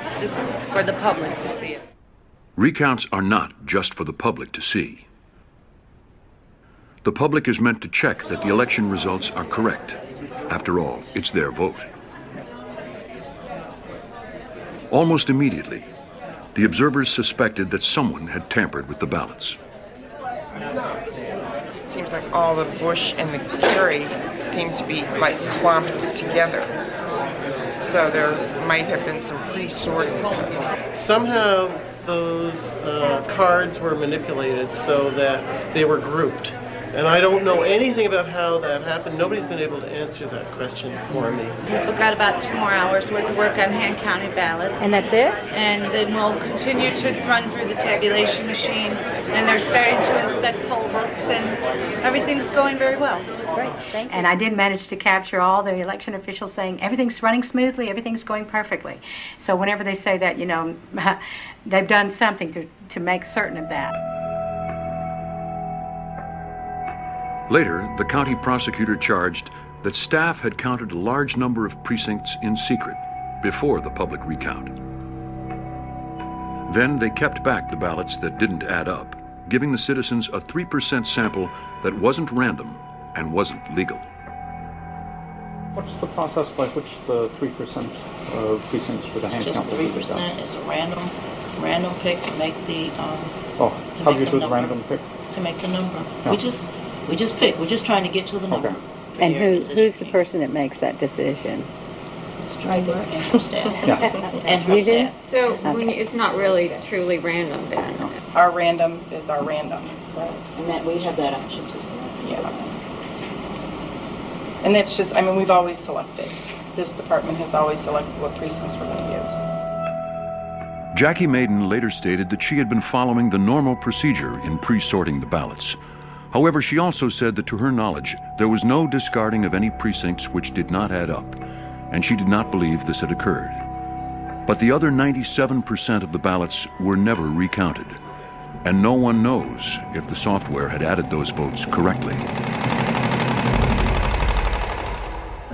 It's just for the public to see it. Recounts are not just for the public to see. The public is meant to check that the election results are correct. After all, it's their vote. Almost immediately, the observers suspected that someone had tampered with the ballots. It seems like all the Bush and the Kerry seem to be like clumped together. So there might have been some pre-sorting. Somehow those cards were manipulated so that they were grouped. And I don't know anything about how that happened. Nobody's been able to answer that question for me. We've got about 2 more hours worth of work on hand-counted ballots. And that's it? And then we'll continue to run through the tabulation machine. And they're starting to inspect poll books, and everything's going very well. Great, thank you. And I did manage to capture all the election officials saying everything's running smoothly, everything's going perfectly. So whenever they say that, you know, they've done something to make certain of that. Later, the county prosecutor charged that staff had counted a large number of precincts in secret before the public recount. Then they kept back the ballots that didn't add up, giving the citizens a 3% sample that wasn't random and wasn't legal. What's the process by which the 3% of precincts for the hand count will be done? Just 3% is a random pick to make the how do you do the random pick? To make the number. Yeah. We just pick. We're just trying to get to the number. Okay. And who's the person that makes that decision? Driver and her staff. Yeah. And her staff. So when it's not really truly random then? Our random is our random. Right. And that we have that option to select. Yeah. And it's just, I mean, we've always selected. This department has always selected what precincts we're going to use. Jackie Maiden later stated that she had been following the normal procedure in pre-sorting the ballots. However, she also said that to her knowledge, there was no discarding of any precincts which did not add up, and she did not believe this had occurred. But the other 97% of the ballots were never recounted, and no one knows if the software had added those votes correctly.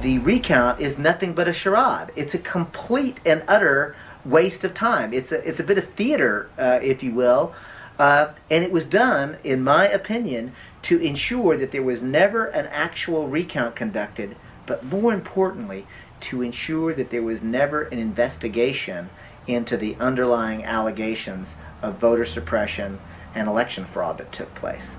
The recount is nothing but a charade. It's a complete and utter waste of time. It's a bit of theater, if you will, and it was done, in my opinion, to ensure that there was never an actual recount conducted, but more importantly, to ensure that there was never an investigation into the underlying allegations of voter suppression and election fraud that took place.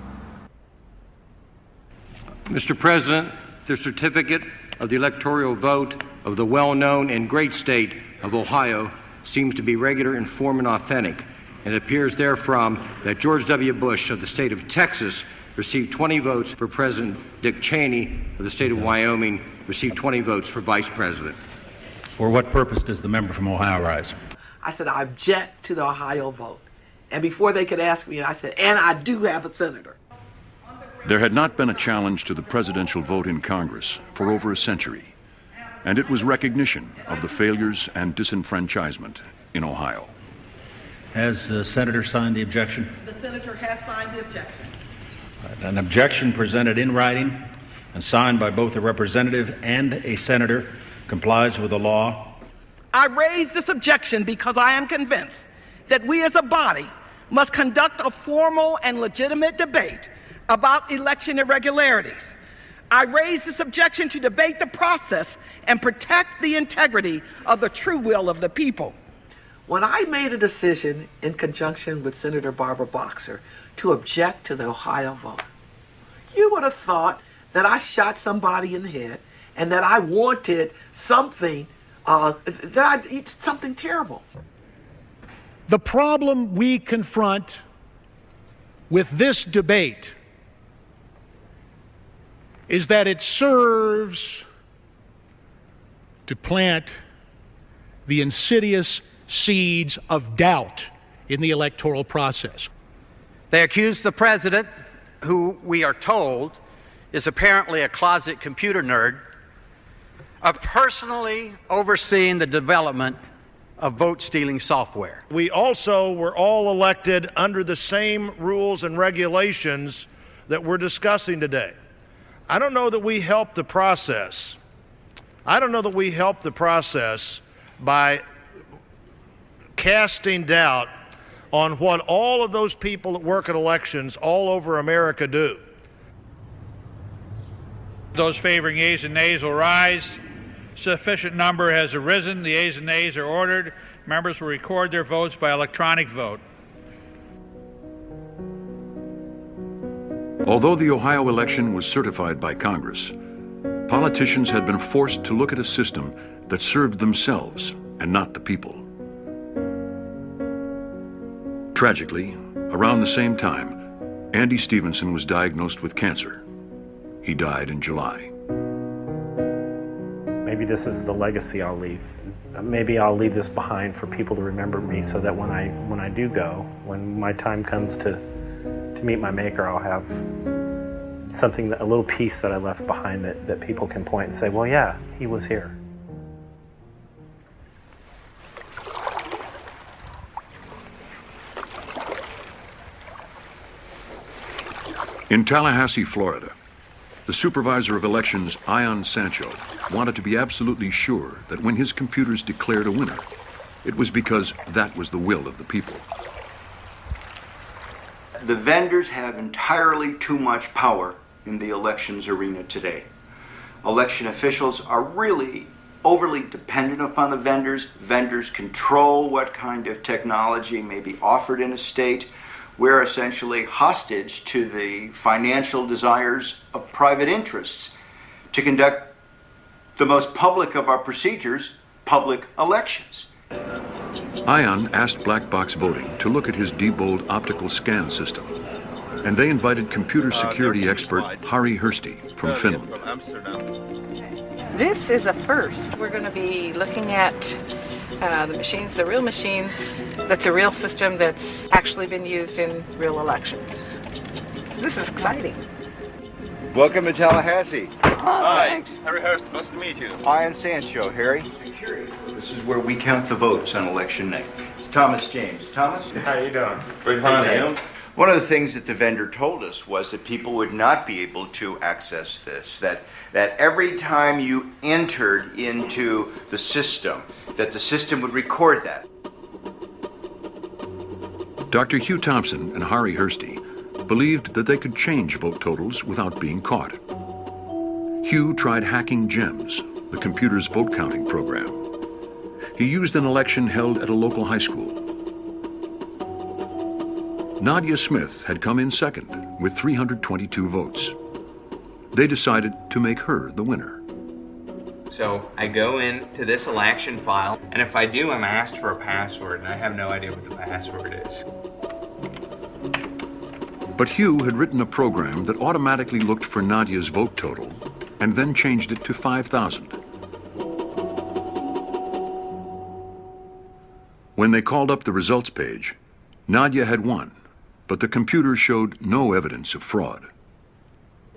Mr. President, the certificate of the electoral vote of the well-known and great state of Ohio seems to be regular in form and authentic. It appears therefrom that George W. Bush of the state of Texas received 20 votes for President. Dick Cheney of the state of Wyoming received 20 votes for Vice President. For what purpose does the member from Ohio rise? I said, I object to the Ohio vote. And before they could ask me, I said, and I do have a senator. There had not been a challenge to the presidential vote in Congress for over a century, and it was recognition of the failures and disenfranchisement in Ohio. Has the senator signed the objection? The senator has signed the objection. An objection presented in writing and signed by both a representative and a senator complies with the law. I raise this objection because I am convinced that we as a body must conduct a formal and legitimate debate about election irregularities. I raise this objection to debate the process and protect the integrity of the true will of the people. When I made a decision in conjunction with Senator Barbara Boxer to object to the Ohio vote, you would have thought that I shot somebody in the head and that I wanted something, something terrible. The problem we confront with this debate is that it serves to plant the insidious seeds of doubt in the electoral process. They accuse the president, who we are told is apparently a closet computer nerd, of personally overseeing the development of vote-stealing software. We also were all elected under the same rules and regulations that we're discussing today. I don't know that we helped the process. I don't know that we helped the process by casting doubt on what all of those people that work at elections all over America do. Those favoring yeas and nays will rise. Sufficient number has arisen. The yeas and nays are ordered. Members will record their votes by electronic vote. Although the Ohio election was certified by Congress, politicians had been forced to look at a system that served themselves and not the people. Tragically, around the same time, Andy Stevenson was diagnosed with cancer. He died in July. Maybe this is the legacy I'll leave. Maybe I'll leave this behind for people to remember me, so that when I do go, when my time comes to meet my maker, I'll have something, a little piece that I left behind that people can point and say, well, yeah, he was here. In Tallahassee, Florida, the supervisor of elections, Ion Sancho, wanted to be absolutely sure that when his computers declared a winner, it was because that was the will of the people. The vendors have entirely too much power in the elections arena today. Election officials are really overly dependent upon the vendors. Vendors control what kind of technology may be offered in a state. We're essentially hostage to the financial desires of private interests to conduct the most public of our procedures, public elections. Ion asked Black Box Voting to look at his Diebold optical scan system, and they invited computer security expert Harri Hursti from Finland. This is a first. We're going to be looking at the machines, the real machines. That's a real system that's actually been used in real elections. So this is exciting. Welcome to Tallahassee. Hi. Harry Hurst, nice to meet you. Hi, I'm Sancho, Harry. This is where we count the votes on election night. It's Thomas James. Thomas? How you doing? Great to meet you. One of the things that the vendor told us was that people would not be able to access this, that every time you entered into the system, that the system would record that. Dr. Hugh Thompson and Harry Hursty believed that they could change vote totals without being caught. Hugh tried hacking GEMS, the computer's vote counting program. He used an election held at a local high school. Nadia Smith had come in second with 322 votes. They decided to make her the winner. So I go into this election file, and if I do, I'm asked for a password, and I have no idea what the password is. But Hugh had written a program that automatically looked for Nadia's vote total and then changed it to 5,000. When they called up the results page, Nadia had won, but the computer showed no evidence of fraud.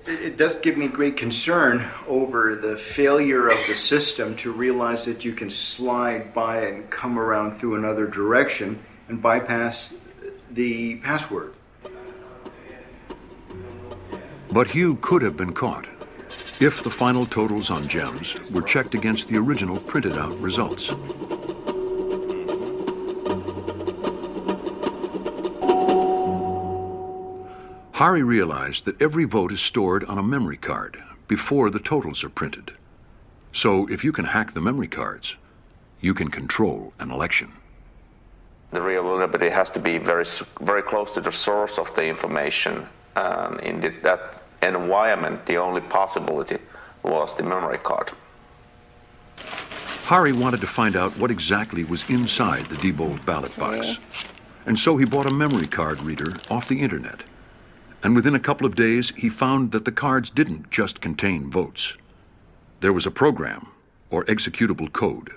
It does give me great concern over the failure of the system to realize that you can slide by and come around through another direction and bypass the password. But Hugh could have been caught if the final totals on GEMS were checked against the original printed out results. Harry realized that every vote is stored on a memory card before the totals are printed. So if you can hack the memory cards, you can control an election. The real vulnerability has to be very, very close to the source of the information. And in that environment, the only possibility was the memory card. Harry wanted to find out what exactly was inside the Diebold ballot box. And so he bought a memory card reader off the internet. And within a couple of days, he found that the cards didn't just contain votes. There was a program or executable code.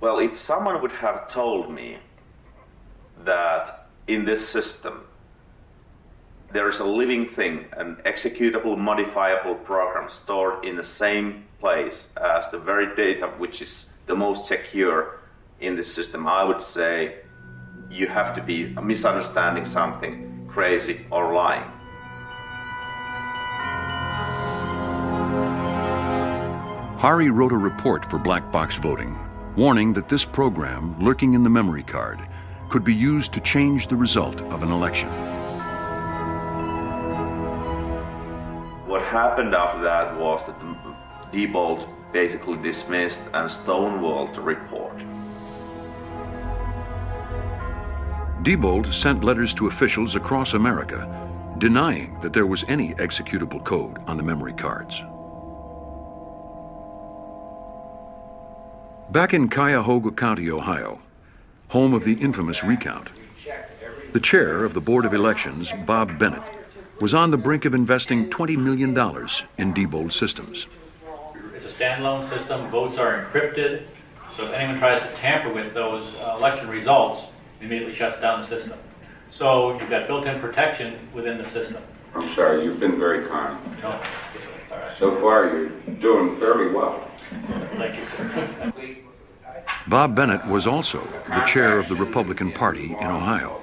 Well, if someone would have told me that in this system there is a living thing, an executable, modifiable program stored in the same place as the very data which is the most secure in this system, I would say you have to be misunderstanding something, crazy or lying. Harry wrote a report for black box voting, warning that this program, lurking in the memory card, could be used to change the result of an election. What happened after that was that Diebold basically dismissed and stonewalled the report. Diebold sent letters to officials across America denying that there was any executable code on the memory cards. Back in Cuyahoga County, Ohio, home of the infamous recount, the chair of the Board of Elections, Bob Bennett, was on the brink of investing $20 million in Diebold systems. It's a standalone system. Votes are encrypted, so if anyone tries to tamper with those election results, it immediately shuts down the system. So you've got built-in protection within the system. I'm sorry, you've been very kind. No, it's all right. So far, you're doing fairly well. Thank you, sir. Bob Bennett was also the chair of the Republican Party in Ohio,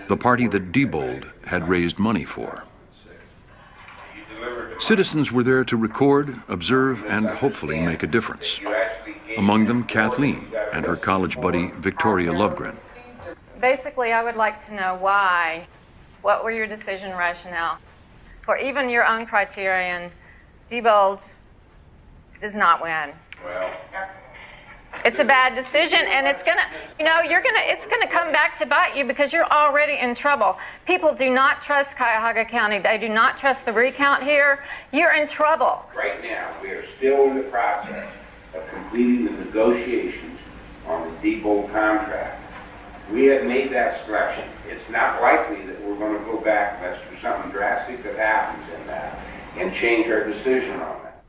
the party that Diebold had raised money for. Citizens were there to record, observe, and hopefully make a difference. Among them, Kathleen and her college buddy, Victoria Lovegren. Basically, I would like to know why. What were your decision rationale? For even your own criterion, Diebold does not win. Well, it's a bad decision, and it's gonna come back to bite you because you're already in trouble. People do not trust Cuyahoga County. They do not trust the recount here. You're in trouble. right now, we are still in the process of completing the negotiations on the Diebold contract. We have made that selection. It's not likely that we're going to go back unless there's something drastic that happens in that and change our decision on that.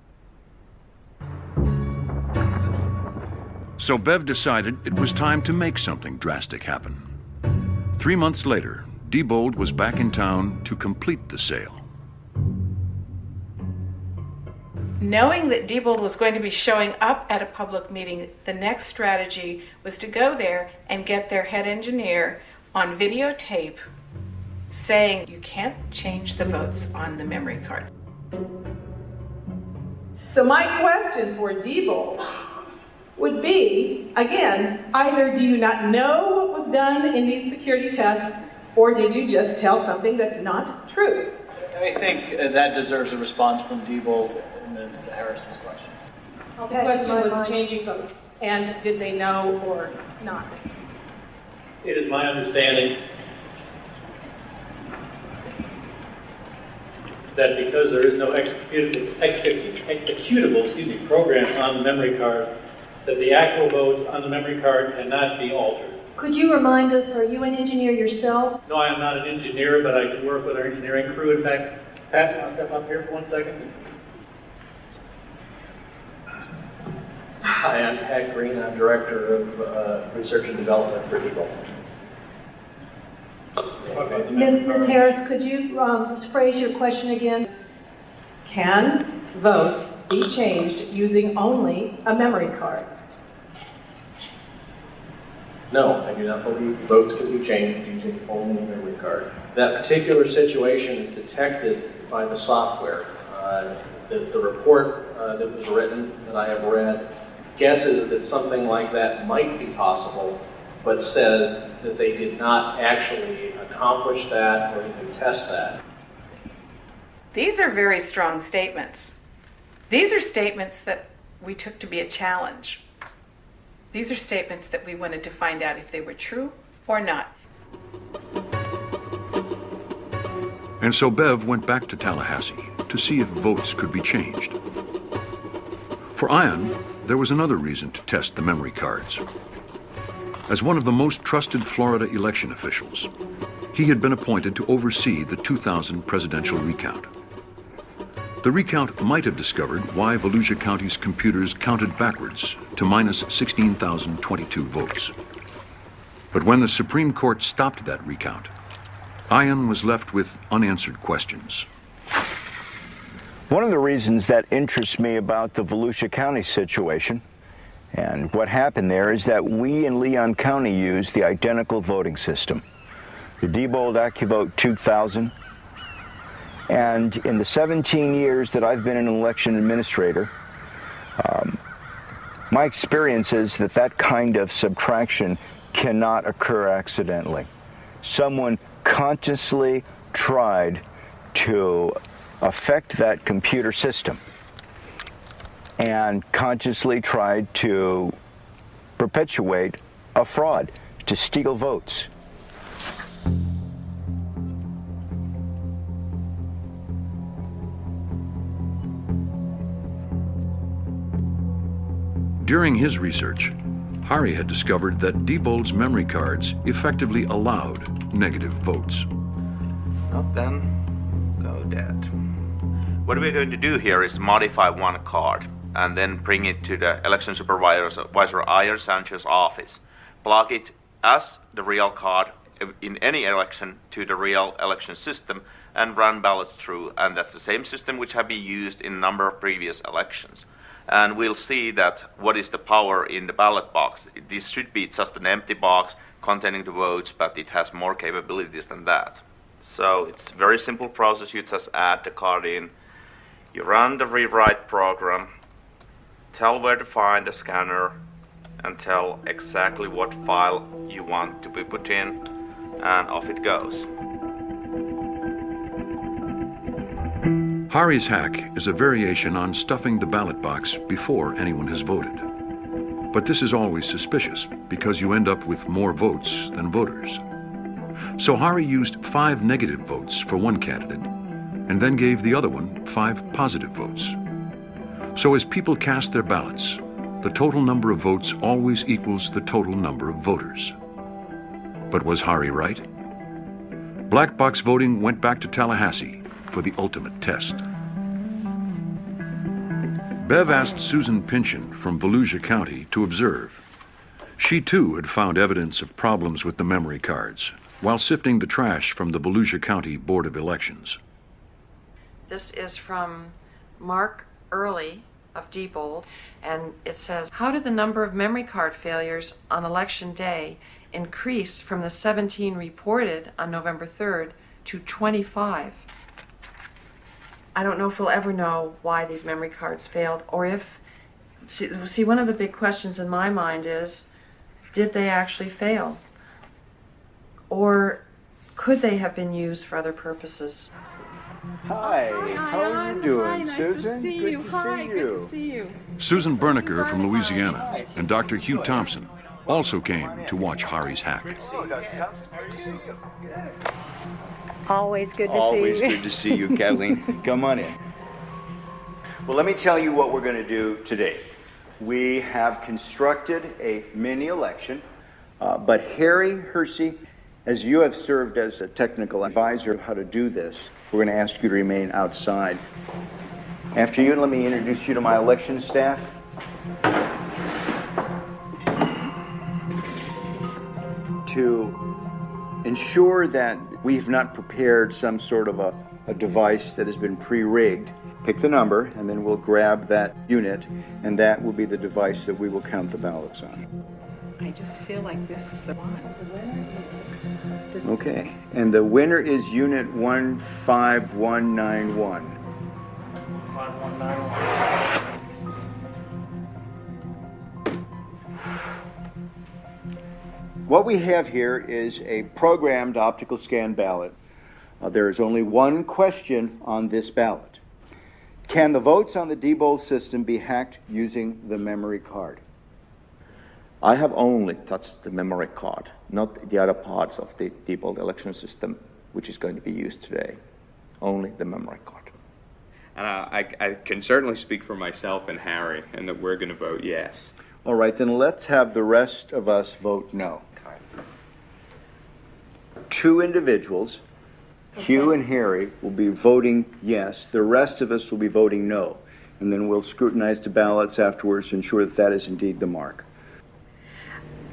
So Bev decided it was time to make something drastic happen. 3 months later, Diebold was back in town to complete the sale. Knowing that Diebold was going to be showing up at a public meeting, the next strategy was to go there and get their head engineer on videotape saying you can't change the votes on the memory card. So my question for Diebold would be, again, either do you not know what was done in these security tests, or did you just tell something that's not true? I think that deserves a response from Diebold and Ms. Harris's question. The question was changing votes, and did they know or not? It is my understanding that because there is no executable program on the memory card, that the actual votes on the memory card cannot be altered. Could you remind us, are you an engineer yourself? No, I am not an engineer, but I can work with our engineering crew. In fact, Pat, you want to step up here for 1 second? Hi, I'm Pat Green. I'm Director of Research and Development for Diebold. Ms. Harris, could you phrase your question again? Can votes be changed using only a memory card? No, I do not believe votes can be changed using only a memory card. That particular situation is detected by the software. The report that was written, that I have read, guesses that something like that might be possible, but says that they did not actually accomplish that or even test that. These are very strong statements. These are statements that we took to be a challenge. These are statements that we wanted to find out if they were true or not. And so Bev went back to Tallahassee to see if votes could be changed. For Ian, there was another reason to test the memory cards. As one of the most trusted Florida election officials, he had been appointed to oversee the 2000 presidential recount. The recount might have discovered why Volusia County's computers counted backwards to minus 16,022 votes. But when the Supreme Court stopped that recount, Ian was left with unanswered questions. One of the reasons that interests me about the Volusia County situation and what happened there is that we in Leon County used the identical voting system, the Diebold AccuVote 2000. And in the 17 years that I've been an election administrator, my experience is that that kind of subtraction cannot occur accidentally. Someone consciously tried to affect that computer system and consciously tried to perpetuate a fraud, to steal votes. During his research, Hari had discovered that Diebold's memory cards effectively allowed negative votes. Well, then, go dead. What we're going to do here is modify one card and then bring it to the election supervisor Ian Sanchez's office. Plug it as the real card in any election to the real election system and run ballots through. And that's the same system which have been used in a number of previous elections. And we'll see that what is the power in the ballot box. This should be just an empty box containing the votes, but it has more capabilities than that. So it's a very simple process. You just add the card in, you run the rewrite program, tell where to find the scanner, and tell exactly what file you want to be put in, and off it goes. Hari's hack is a variation on stuffing the ballot box before anyone has voted. But this is always suspicious because you end up with more votes than voters. So Hari used 5 negative votes for one candidate and then gave the other one 5 positive votes. So as people cast their ballots, the total number of votes always equals the total number of voters. But was Hari right? Black box voting went back to Tallahassee for the ultimate test. Bev asked Susan Pynchon from Volusia County to observe. She too had found evidence of problems with the memory cards while sifting the trash from the Volusia County Board of Elections. This is from Mark early of Diebold, and it says, how did the number of memory card failures on election day increase from the 17 reported on November 3rd to 25? I don't know if we'll ever know why these memory cards failed, or if, see, one of the big questions in my mind is, did they actually fail? Or could they have been used for other purposes? Hi, how are you doing, nice Susan? to see Good you. to Hi, see good you. to see you. Susan Berniker from Louisiana and Dr. Hugh Thompson also came to watch Hari's hack. Hello, Dr. Thompson. Good to see you. Always good to see you. Always good to see you, Kathleen. Come on in. Well, let me tell you what we're going to do today. We have constructed a mini election, but Harry Hersey, as you have served as a technical advisor of how to do this, we're going to ask you to remain outside. After you, let me introduce you to my election staff. To ensure that we've not prepared some sort of a device that has been pre-rigged, pick the number, and then we'll grab that unit, and that will be the device that we will count the ballots on. I just feel like this is the one. Okay, and the winner is unit 15191. 5191. What we have here is a programmed optical scan ballot. There is only one question on this ballot. Can the votes on the Diebold system be hacked using the memory card? I have only touched the memory card, not the other parts of the Diebold election system, which is going to be used today. Only the memory card. And I can certainly speak for myself and Harry, and that we're going to vote yes. All right, then let's have the rest of us vote no. Two individuals, Hugh and Harry, will be voting yes. The rest of us will be voting no. And then we'll scrutinize the ballots afterwards to ensure that that is indeed the mark.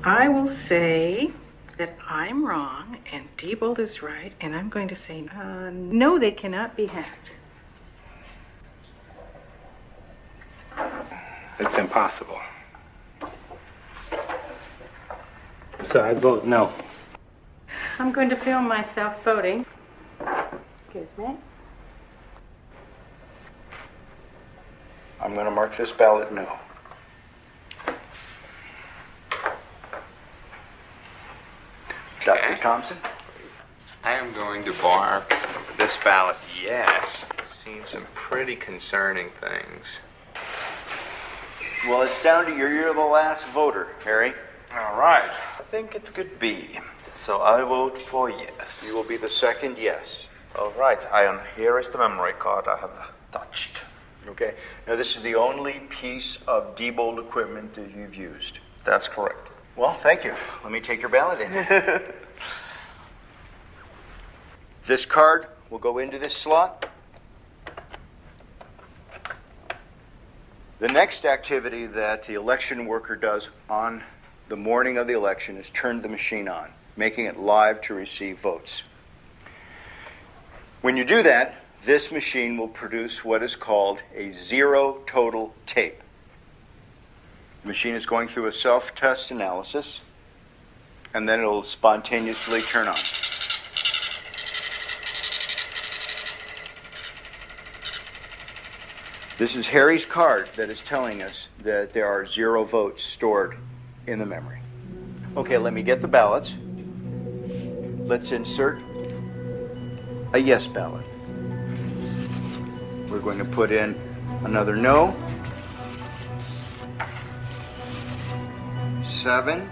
I will say that I'm wrong and Diebold is right, and I'm going to say no, they cannot be hacked. It's impossible. So I vote no. I'm going to film myself voting. Excuse me. I'm going to mark this ballot no. Dr. Thompson? I am going to mark this ballot yes. I've seen some pretty concerning things. Well, it's down to you. You're the last voter, Harry. All right. I think it could be. So I vote for yes. You will be the second yes. All right. And here is the memory card I have touched. Okay. Now, this is the only piece of Diebold equipment that you've used. That's correct. Well, thank you. Let me take your ballot in. This card will go into this slot. The next activity that the election worker does on the morning of the election is turn the machine on, making it live to receive votes. When you do that, this machine will produce what is called a zero total tape. The machine is going through a self-test analysis, and then it'll spontaneously turn on. This is Harry's card that is telling us that there are 0 votes stored in the memory. Okay, let me get the ballots. Let's insert a yes ballot. We're going to put in another no. 7.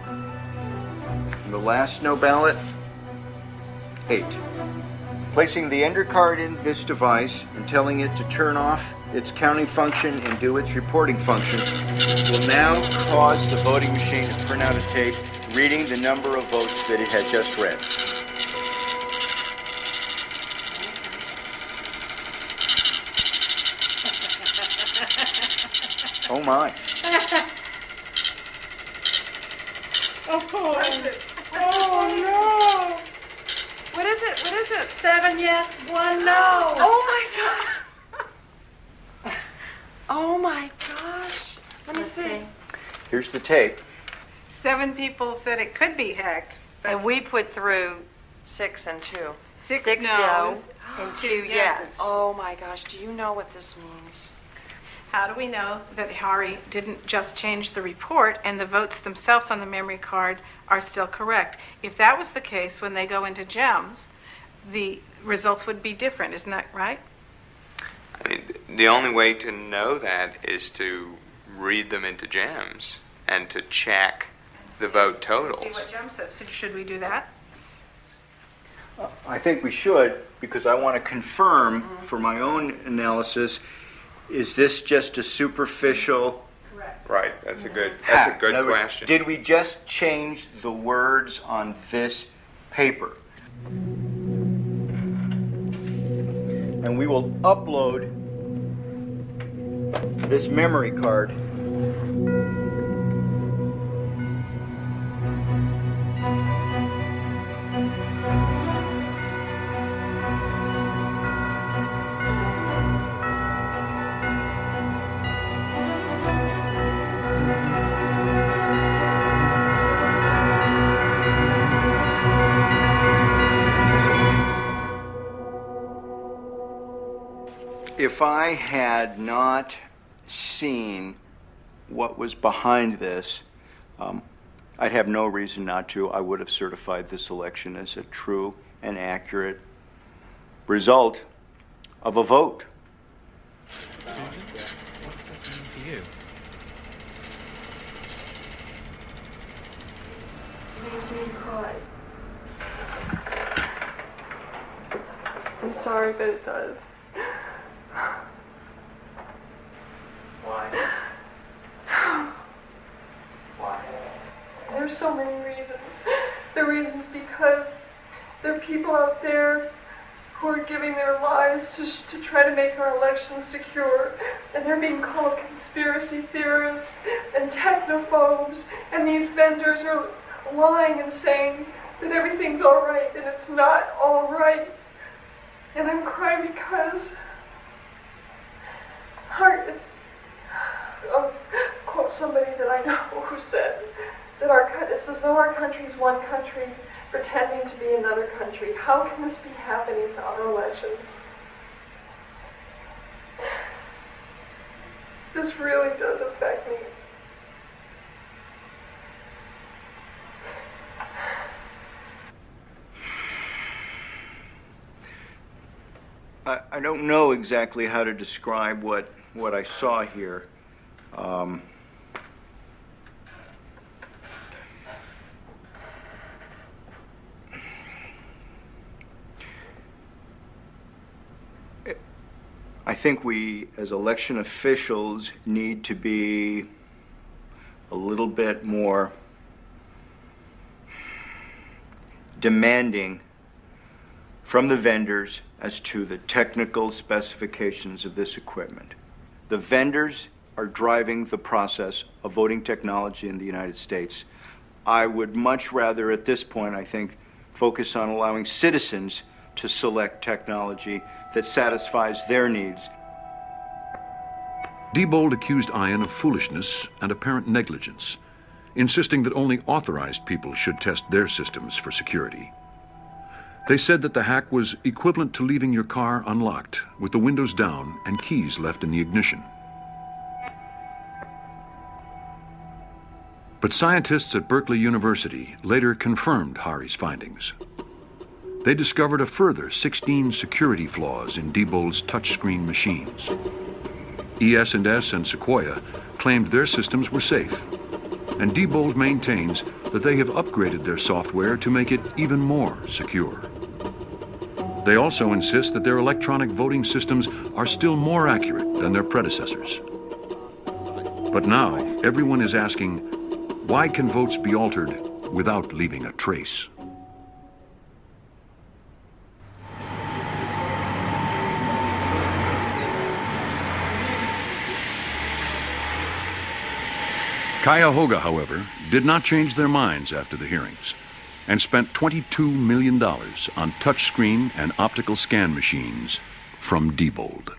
And the last no ballot, 8. Placing the ender card in this device and telling it to turn off its counting function and do its reporting function will now cause the voting machine to print out a tape reading the number of votes that it had just read. Oh my. Of course. Oh no! What is it? What is it? 7 yes, 1 no. Oh my God! Oh my gosh. Let me see. Here's the tape. 7 people said it could be hacked. And we put through 6 and 2. 6 no's no and 2 2 yes. yeses. Oh my gosh, do you know what this means? How do we know that Hari didn't just change the report and the votes themselves on the memory card are still correct? If that was the case, when they go into GEMS, the results would be different, isn't that right? I mean, the only way to know that is to read them into GEMS and to check the vote totals. See what GEMS says. So should we do that? I think we should, because I want to confirm for my own analysis, is this just a superficial? Right, that's a good question. Did we just change the words on this paper? And we will upload this memory card . If I had not seen what was behind this, I'd have no reason not to. I would have certified this election as a true and accurate result of a vote. Susan, what does this mean for you? It makes me cry. I'm sorry, but it does. Why? Why? There's so many reasons. The reasons because there are people out there who are giving their lives to try to make our elections secure, and they're being called conspiracy theorists and technophobes, and these vendors are lying and saying that everything's all right, and it's not all right. And I'm crying because I'll quote somebody that I know who said that it's as though our country is one country pretending to be another country. How can this be happening to our elections? This really does affect me. I don't know exactly how to describe what I saw here. I think we, as election officials, need to be a little bit more demanding from the vendors as to the technical specifications of this equipment. The vendors are driving the process of voting technology in the United States. I would much rather, at this point, I think, focus on allowing citizens to select technology that satisfies their needs. Diebold accused Ian of foolishness and apparent negligence, insisting that only authorized people should test their systems for security. They said that the hack was equivalent to leaving your car unlocked, with the windows down and keys left in the ignition. But scientists at Berkeley University later confirmed Hari's findings. They discovered a further 16 security flaws in Diebold's touchscreen machines. ES&S and Sequoia claimed their systems were safe, and Diebold maintains that they have upgraded their software to make it even more secure. They also insist that their electronic voting systems are still more accurate than their predecessors. But now, everyone is asking, why can votes be altered without leaving a trace? Cuyahoga, however, did not change their minds after the hearings and spent $22 million on touchscreen and optical scan machines from Diebold.